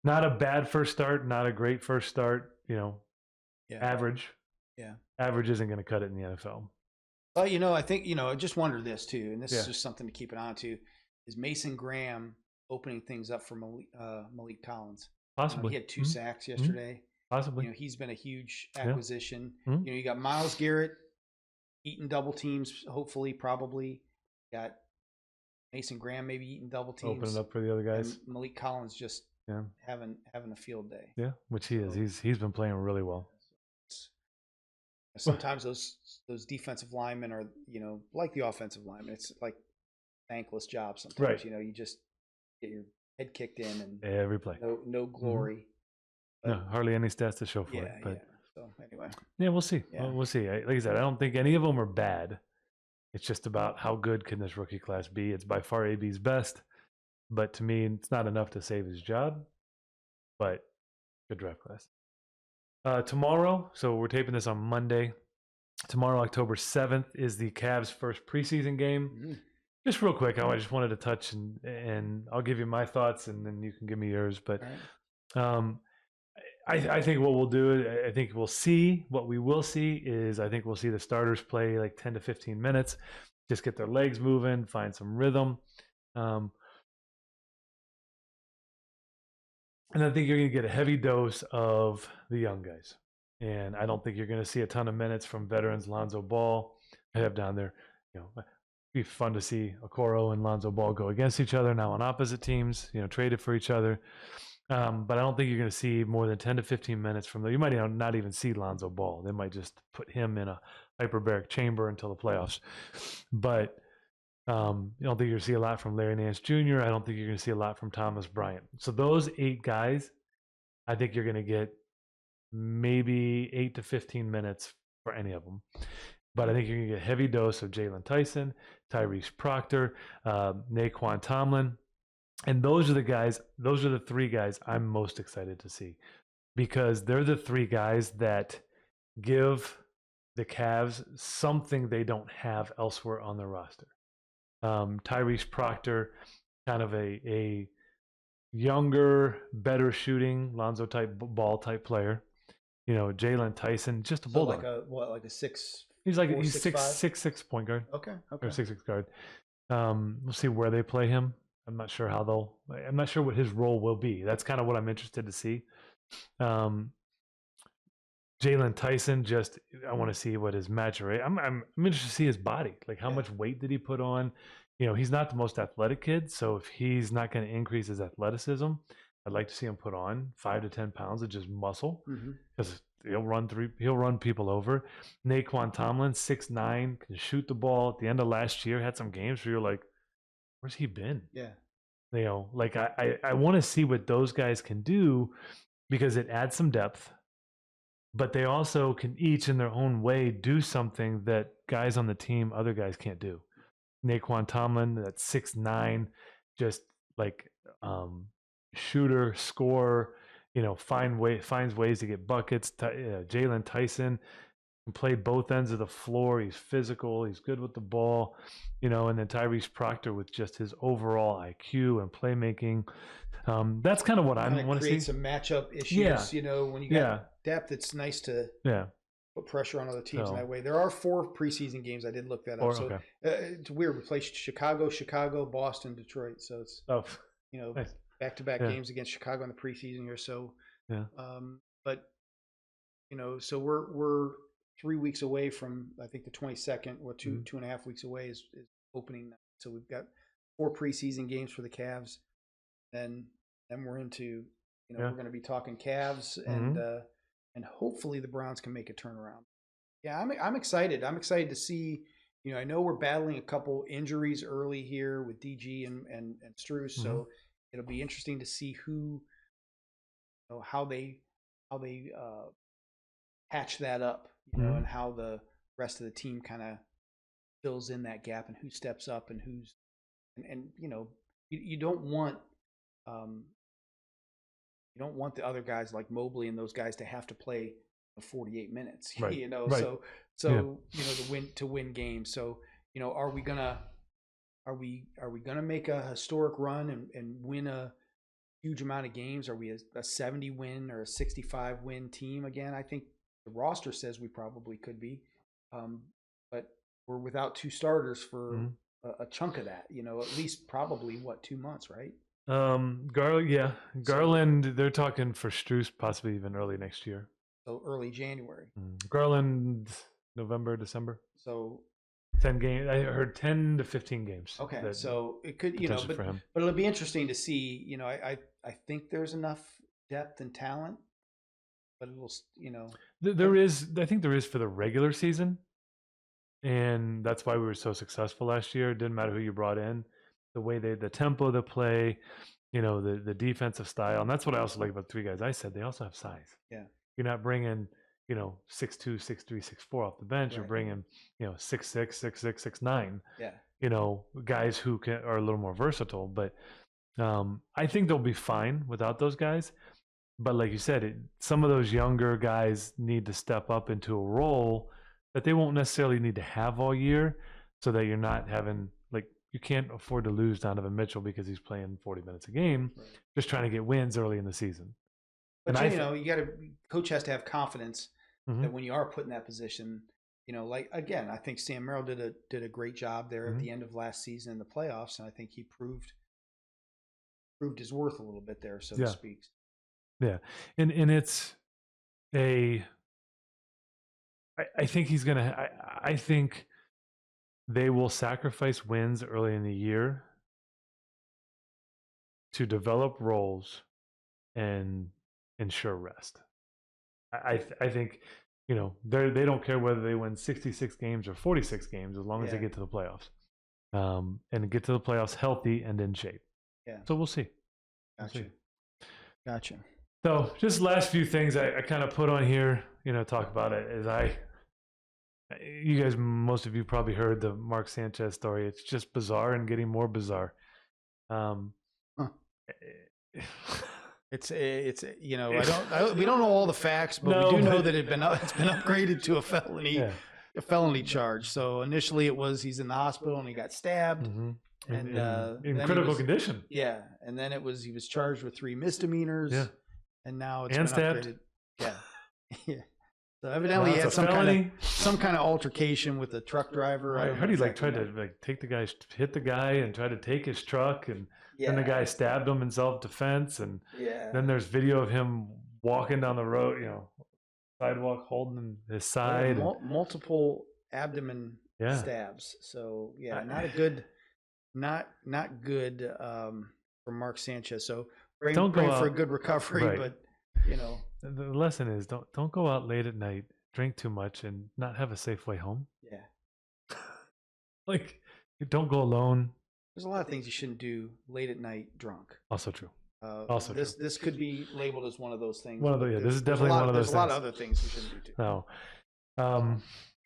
not a bad first start, not a great first start, you know, average. Yeah. Average isn't going to cut it in the NFL. Well, you know, I think, you know, I just wonder this too, and this is just something to keep an eye on too, is Mason Graham opening things up for Malik Collins. Possibly. He had 2 sacks yesterday. Possibly. You know, he's been a huge acquisition. You know, you got Myles Garrett eating double teams, hopefully, probably. Got Mason Graham maybe eating double teams. Opening up for the other guys. And Malik Collins just having a field day. Yeah, which he is. He's been playing really well. Sometimes those defensive linemen are, you know, like the offensive linemen. It's like thankless job sometimes. Right. You know, you just get your head kicked in and every play. No glory. No, hardly any stats to show for it. But so anyway. Yeah, we'll see. Yeah. We'll see. Like I said, I don't think any of them are bad. It's just about how good can this rookie class be. It's by far AB's best, but to me, it's not enough to save his job. But good draft class. Tomorrow, so we're taping this on Monday. Tomorrow, October 7th, is the Cavs' first preseason game. Just real quick, I just wanted to touch and I'll give you my thoughts and then you can give me yours. But I think what we'll do, I think we'll see, what we will see is I think we'll see the starters play like 10 to 15 minutes, just get their legs moving, find some rhythm. And I think you're going to get a heavy dose of the young guys. And I don't think you're going to see a ton of minutes from veterans. Lonzo Ball, I have down there, you know, it'd be fun to see Okoro and Lonzo Ball go against each other now on opposite teams, you know, traded for each other. But I don't think you're going to see more than 10 to 15 minutes from there. You might not even see Lonzo Ball. They might just put him in a hyperbaric chamber until the playoffs. But I don't think you're going to see a lot from Larry Nance Jr. I don't think you're going to see a lot from Thomas Bryant. So those 8 guys, I think you're going to get maybe 8 to 15 minutes for any of them. But I think you're going to get a heavy dose of Jalen Tyson, Tyrese Proctor, Naquan Tomlin. And those are the 3 guys I'm most excited to see because they're the 3 guys that give the Cavs something they don't have elsewhere on their roster. Tyrese Proctor, kind of a younger, better shooting, Lonzo type ball type player. You know, Jalen Tyson, just a bulldog. Like a 6. He's 6'6" point guard. Okay. Or 6'6" guard. We'll see where they play him. I'm not sure I'm not sure what his role will be. That's kind of what I'm interested to see. Jalen Tyson, I want to see what his match rate. I'm interested to see his body. Like how much weight did he put on? You know, he's not the most athletic kid, so if he's not going to increase his athleticism, I'd like to see him put on 5 to 10 pounds of just muscle because he'll run people over. Naquan Tomlin, 6'9", can shoot the ball. At the end of last year, had some games where you're like, where's he been? Yeah. You know, like I want to see what those guys can do because it adds some depth. but they also can each in their own way do something that guys on the team, other guys can't do. Naquan Tomlin, that's 6'9", just like shooter, scorer, finds ways to get buckets. Jalen Tyson can play both ends of the floor. He's physical. He's good with the ball, and then Tyrese Proctor with just his overall IQ and playmaking. That's kind of what I want to see. Create some matchup issues. When you got depth, it's nice to put pressure on other teams in that way. There are 4 preseason games. I did look that up. It's weird. We play Chicago, Boston, Detroit. So it's nice. back-to-back games against Chicago in the preseason here. So but so we're 3 weeks away from, I think, the 22nd, or 2.5 weeks away is opening night. So we've got 4 preseason games for the Cavs. Then we're into, we're going to be talking Cavs, and hopefully the Browns can make a turnaround. Yeah, I'm excited. I'm excited to see. I know we're battling a couple injuries early here with DG and Strus, so it'll be interesting to see how they patch that up, and how the rest of the team kind of fills in that gap, and who steps up and who's and you don't want the other guys like Mobley and those guys to have to play 48 minutes, right. to win games. So, are we gonna make a historic run and win a huge amount of games? Are we a 70 win or a 65 win team again? I think the roster says we probably could be, but we're without 2 starters for a chunk of that. At least probably 2 months, right? Garland. They're talking for Strus possibly even early next year. So early January. Garland, November, December. So 10 games. I heard 10 to 15 games. Okay, so it could, for him. But it'll be interesting to see. I think there's enough depth and talent, but it'll, there is. I think there is for the regular season, and that's why we were so successful last year. It didn't matter who you brought in. The way the tempo they play, the defensive style. And that's what I also like about the 3 guys I said. They also have size. Yeah. You're not bringing, 6'2", 6'3", 6'4" off the bench. Right. You're bringing, 6'6", 6'6", 6'9". Yeah. Guys who are a little more versatile. But I think they'll be fine without those guys. But like you said, some of those younger guys need to step up into a role that they won't necessarily need to have all year, so that you're not having, you can't afford to lose Donovan Mitchell because he's playing 40 minutes a game, just trying to get wins early in the season. But coach has to have confidence that when you are put in that position, again, I think Sam Merrill did a great job there at the end of last season in the playoffs, and I think he proved his worth a little bit there, so to speak. Yeah, and it's I think he's gonna. I think they will sacrifice wins early in the year to develop roles and ensure rest. I think they don't care whether they win 66 games or 46 games as long as they get to the playoffs, and get to the playoffs healthy and in shape. Yeah. So we'll see. Gotcha. So just last few things I kind of put on here, talk about it is you guys, most of you probably heard the Mark Sanchez story. It's just bizarre and getting more bizarre. It's we don't know all the facts, but we do know that it's been upgraded to a felony charge. So initially it was he's in the hospital and he got stabbed, and in critical condition. Yeah, and then he was charged with 3 misdemeanors. Yeah, and now it's been stabbed. Upgraded. Yeah, yeah. So evidently he had some kind of altercation with the truck driver. I heard he tried to hit the guy and try to take his truck, and then the guy stabbed him in self-defense, and then there's video of him walking down the road, sidewalk holding his side. Multiple abdomen stabs. So not good for Mark Sanchez. So pray for a good recovery, but the lesson is don't go out late at night, drink too much, and not have a safe way home. Yeah. Don't go alone. There's a lot of things you shouldn't do late at night drunk. Also true. Also this could be labeled as one of those things. One of the, this is definitely one of those There's a lot things. of other things we shouldn't do too. No.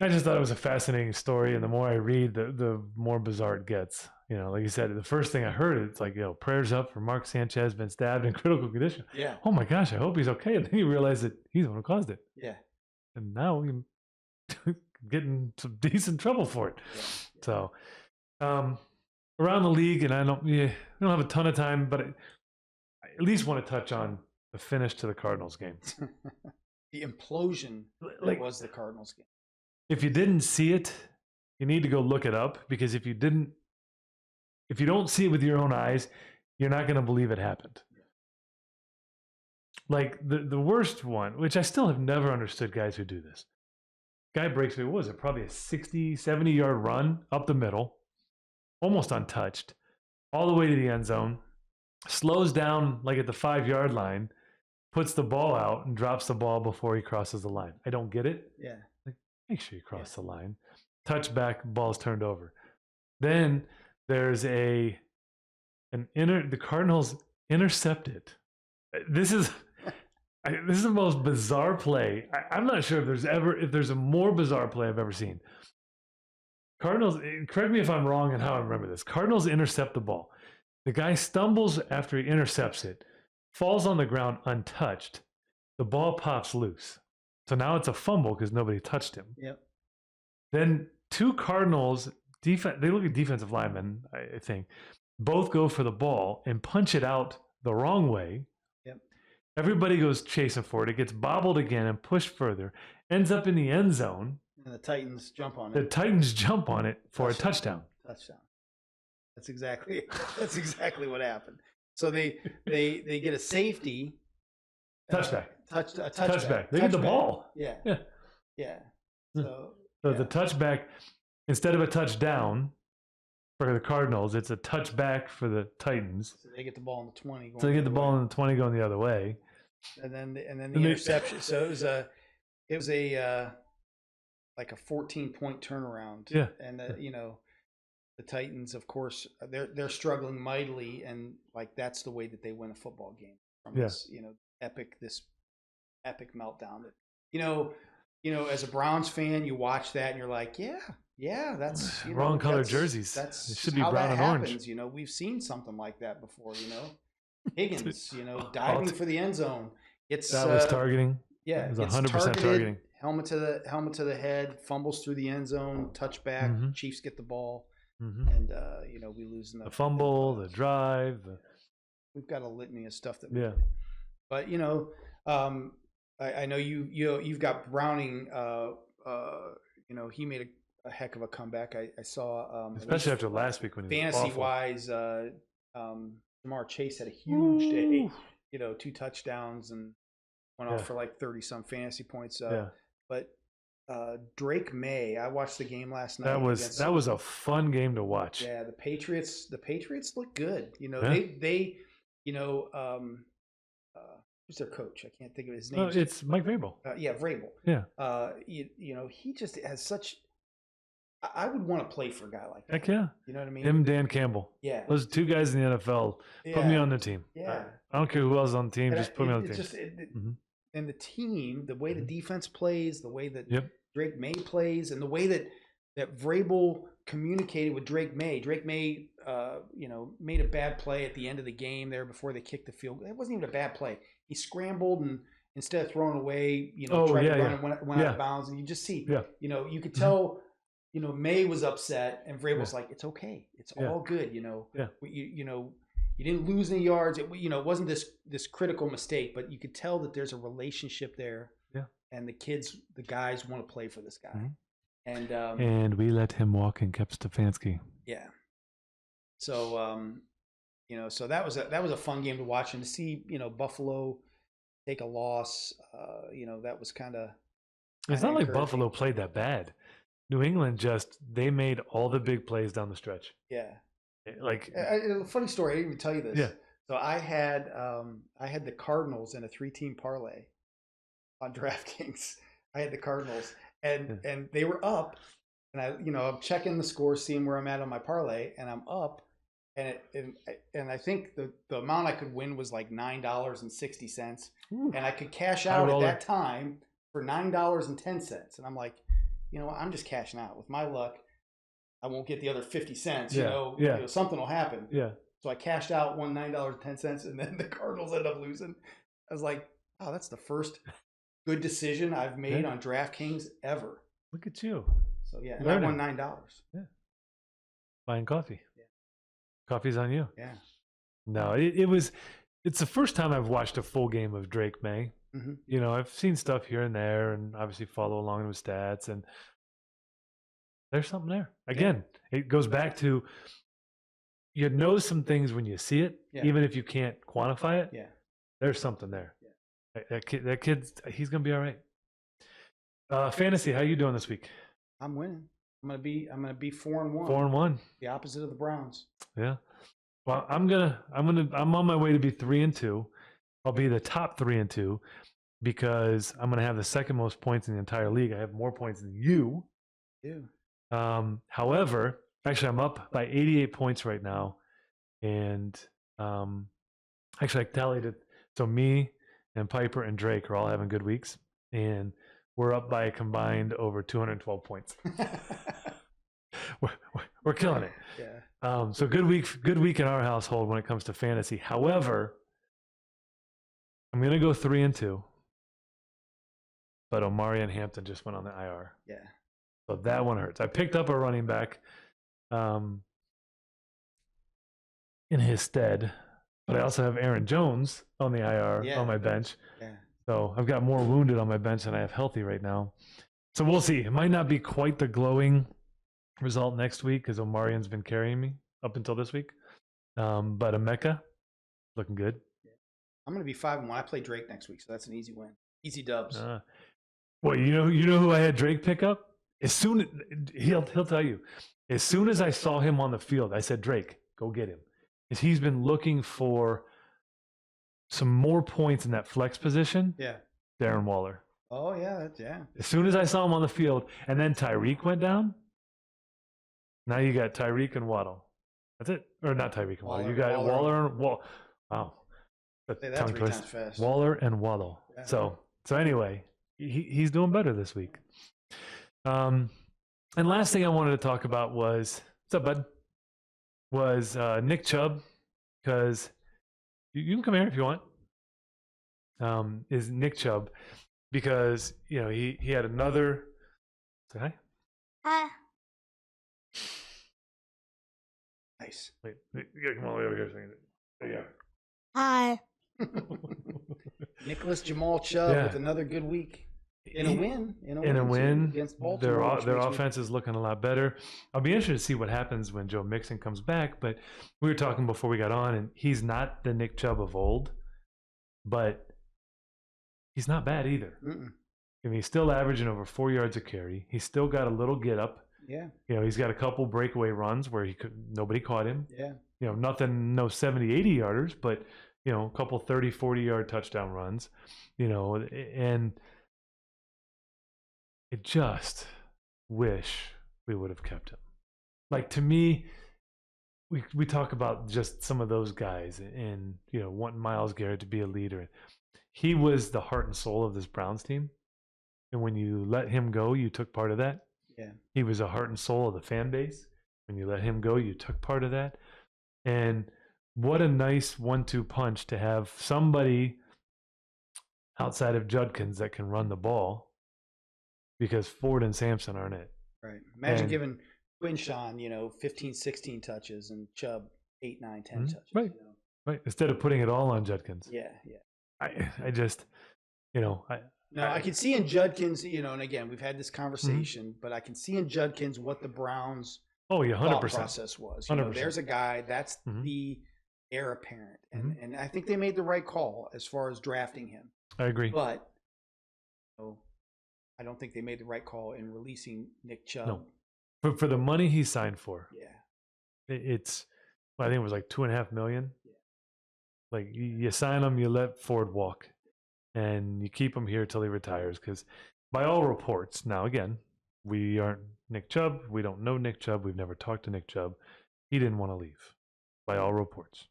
I just thought it was a fascinating story, and the more I read, the more bizarre it gets. Like you said, the first thing I heard, it's like, prayers up for Mark Sanchez, been stabbed in critical condition. Yeah. Oh my gosh, I hope he's okay. And then you realize that he's the one who caused it. Yeah. And now we getting some decent trouble for it. Yeah. So, around the league, and we don't have a ton of time, but I at least want to touch on the finish to the Cardinals game. The implosion that was the Cardinals game. If you didn't see it, you need to go look it up, because if you don't see it with your own eyes, you're not going to believe it happened. Like the worst one, which I still have never understood guys who do this. Guy breaks me, what was it? Probably a 60, 70-yard run up the middle, almost untouched, all the way to the end zone, slows down like at the 5-yard line, puts the ball out and drops the ball before he crosses the line. I don't get it. Yeah. Make sure you cross the line. Touchback, ball's turned over. Then there's the Cardinals intercepted. This is the most bizarre play. I'm not sure if there's a more bizarre play I've ever seen. Cardinals, correct me if I'm wrong in how I remember this. Cardinals intercept the ball. The guy stumbles after he intercepts it, falls on the ground untouched. The ball pops loose. So now it's a fumble because nobody touched him. Yep. Then two Cardinals, they look at defensive linemen, I think, both go for the ball and punch it out the wrong way. Yep. Everybody goes chasing for it. It gets bobbled again and pushed further, ends up in the end zone. And the Titans jump on it. The Titans jump on it for a touchdown. Touchdown. That's exactly what happened. So they get a safety. Touchback. Touchback. They get the ball. Yeah. Yeah. Yeah. So the touchback, instead of a touchdown for the Cardinals, it's a touchback for the Titans. So they get the ball in the 20. So they get the ball in the 20 going the other way. And then the interception. So it was a like a 14-point turnaround. Yeah. And the Titans, of course, they're struggling mightily, and like that's the way that they win a football game from this epic meltdown. That as a Browns fan, you watch that and you're like, yeah, that's wrong color jerseys. It should be brown and orange. We've seen something like that before. Higgins, diving for the end zone. That was targeting. Yeah, it was 100% targeting. Helmet to the head, fumbles through the end zone, touchback. Mm-hmm. Chiefs get the ball, and we lose in the fumble, the drive. We've got a litany of stuff that. But I know you've got Browning. He made a heck of a comeback. I saw, especially after last week when he was fantasy wise. Jamar Chase had a huge day. 2 touchdowns and went off for like 30-some fantasy points. But Drake May, I watched the game last night. That was a fun game to watch. Yeah, the Patriots look good. They who's their coach? I can't think of his name. It's Mike Vrabel. Vrabel. Yeah. He just has such. I would want to play for a guy like that. Heck yeah. You know what I mean? Him, Dan Campbell. Yeah. Those 2 guys in the NFL. Put me on the team. Yeah. I don't care who else is on the team. Just put me on the team. And the team, the way the defense plays, the way that Yep. Drake May plays, and the way that Vrabel communicated with Drake May. Drake May, made a bad play at the end of the game there before they kicked the field. It wasn't even a bad play. He scrambled and instead of throwing away, tried to run and went out of bounds. And you just see, you could tell, May was upset, and Vrabel's like, "It's okay, it's all good." You didn't lose any yards. It wasn't this critical mistake, but you could tell that there's a relationship there. Yeah. And the guys want to play for this guy. Mm-hmm. And we let him walk and kept Stefanski. Yeah. So so that was a fun game to watch, and to see Buffalo take a loss. That was kind of. It's not like Buffalo played that bad. New England they made all the big plays down the stretch. Yeah. Like a funny story. I didn't even tell you this. Yeah. So I had the Cardinals in a 3-team parlay on DraftKings. I had the Cardinals, and they were up, and I'm checking the score, seeing where I'm at on my parlay, and I'm up, and I think the amount I could win was like $9.60, Ooh. and I could cash High out at roller. that time for $9.10. And I'm like, you know what? I'm just cashing out. With my luck, I won't get the other 50 cents. Yeah, You know, something will happen. Yeah. So I cashed out, won $9.10, and then the Cardinals ended up losing. I was like, oh, that's the first good decision I've made on DraftKings ever. Look at you. So yeah, and I won $9. Buying coffee. Yeah. Coffee's on you. Yeah. No, it's the first time I've watched a full game of Drake May. Mm-hmm. You know, I've seen stuff here and there and obviously follow along with stats, and there's something there. Again, it goes back to you know some things when you see it, even if you can't quantify it. Yeah. There's something there. Yeah. That kid's he's gonna be all right. Fantasy, how you doing this week? I'm winning. I'm gonna be 4-1. 4-1. The opposite of the Browns. Yeah. Well, I'm on my way to be 3-2. I'll be the top 3-2 because I'm gonna have the second most points in the entire league. I have more points than you. Ew. However, actually, I'm up by 88 points right now, and actually, I tallied it. So me and Piper and Drake are all having good weeks, and we're up by a combined over 212 points. we're killing it. Yeah. So good week in our household when it comes to fantasy. However, I'm gonna go 3-2, but Omari and Hampton just went on the IR. Yeah. So that one hurts. I picked up a running back in his stead, but I also have Aaron Jones on the IR on my bench. Yeah. So I've got more wounded on my bench than I have healthy right now. So we'll see. It might not be quite the glowing result next week because Omarian's been carrying me up until this week. But Emeka, looking good. I'm going to be 5-1. I play Drake next week, so that's an easy win. Easy dubs. Well, you know who I had Drake pick up? As soon he'll tell you. As soon as I saw him on the field, I said, Drake, go get him. Because he's been looking for some more points in that flex position. Yeah. Darren Waller. Oh, yeah. As soon as I saw him on the field, and then Tyreek went down, now you got Tyreek and Waddle. That's it. Or not Tyreek and Waddle. You got Waller and Waddle. Wow. Say that 3 times fast. Waller and Waddle. Yeah. So anyway, he's doing better this week. And last thing I wanted to talk about was, what's up, bud? Was Nick Chubb, because you can come here if you want. Is Nick Chubb, because he had another. Say hi. Hi. Nice. Wait, come all the way over here. There you Hi. Nicholas Jamal Chubb with another good week. In a win against Baltimore. Their offense is looking a lot better. I'll be interested to see what happens when Joe Mixon comes back. But we were talking before we got on, and he's not the Nick Chubb of old, but he's not bad either. Mm-mm. I mean, he's still averaging over 4 yards a carry. He's still got a little get up. Yeah. He's got a couple breakaway runs where nobody caught him. Yeah. Nothing, no 70, 80 yarders, but a couple 30, 40 yard touchdown runs. And I just wish we would have kept him. Like, to me, we talk about just some of those guys and wanting Myles Garrett to be a leader. He was the heart and soul of this Browns team. And when you let him go, you took part of that. Yeah. He was the heart and soul of the fan base. When you let him go, you took part of that. And what a nice 1-2 punch to have somebody outside of Judkins that can run the ball, because Ford and Sampson aren't it. Right. Imagine giving Quinshawn, 15, 16 touches and Chubb 8, 9, 10 touches. Right. Right. Instead of putting it all on Judkins. Yeah. I just, I can see in Judkins, and again, we've had this conversation, but I can see in Judkins what the Browns' 100% thought process was. 100%. There's a guy that's the heir apparent, and I think they made the right call as far as drafting him. I agree. But I don't think they made the right call in releasing Nick Chubb. No. For the money he signed for. Yeah. I think it was like $2.5 million. Yeah. Like, you sign him, you let Ford walk, and you keep him here till he retires. Because by all reports, now again, we aren't Nick Chubb. We don't know Nick Chubb. We've never talked to Nick Chubb. He didn't want to leave. by all reports.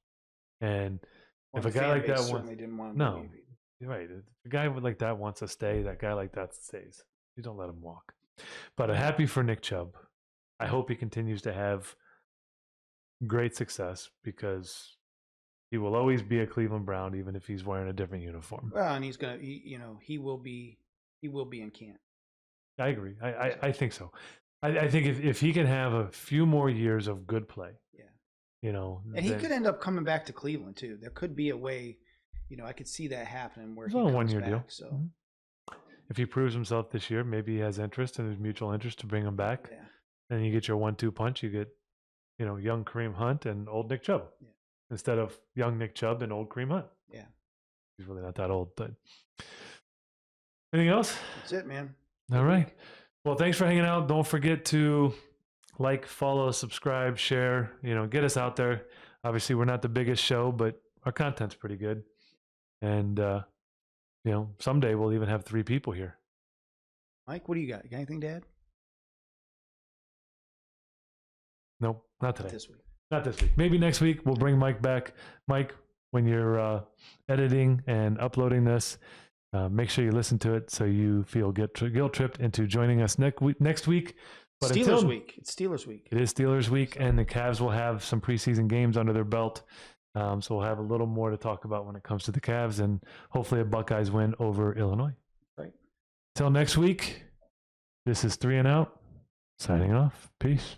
And Well, if a the guy fan like base that certainly wants, didn't want him no, to leave. you're right. If a guy like that wants to stay, that guy like that stays. You don't let him walk. But I'm happy for Nick Chubb. I hope he continues to have great success because he will always be a Cleveland Brown, even if he's wearing a different uniform. Well, and he's gonna, he will be in camp. I agree. I think so. I think if he can have a few more years of good play, Yeah. And he then- could end up coming back to Cleveland too. There could be a way, I could see that happening where It's he only a comes 1-year back. deal. So Mhm. If he proves himself this year, maybe he has interest and there's mutual interest to bring him back. yeah, And you get your 1-2 punch. You get, young Kareem Hunt and old Nick Chubb Yeah. instead of young Nick Chubb and old Kareem Hunt. yeah, He's really not that old. But anything else? that's it, man. All right. Well, thanks for hanging out. Don't forget to like, follow, subscribe, share, get us out there. Obviously, we're not the biggest show, but our content's pretty good. And, someday we'll even have 3 people here. Mike, what do you got? You got anything to add? Nope, not Not today. this week. Not this week. Maybe next week we'll bring Mike back. Mike, when you're editing and uploading this, make sure you listen to it so you feel guilt tripped into joining us next week. But Steelers week. It's Steelers week. It is Steelers week, and the Cavs will have some preseason games under their belt. So we'll have a little more to talk about when it comes to the Cavs and hopefully a Buckeyes win over Illinois. Right. Till next week, this is 3 and Out, signing off. Peace.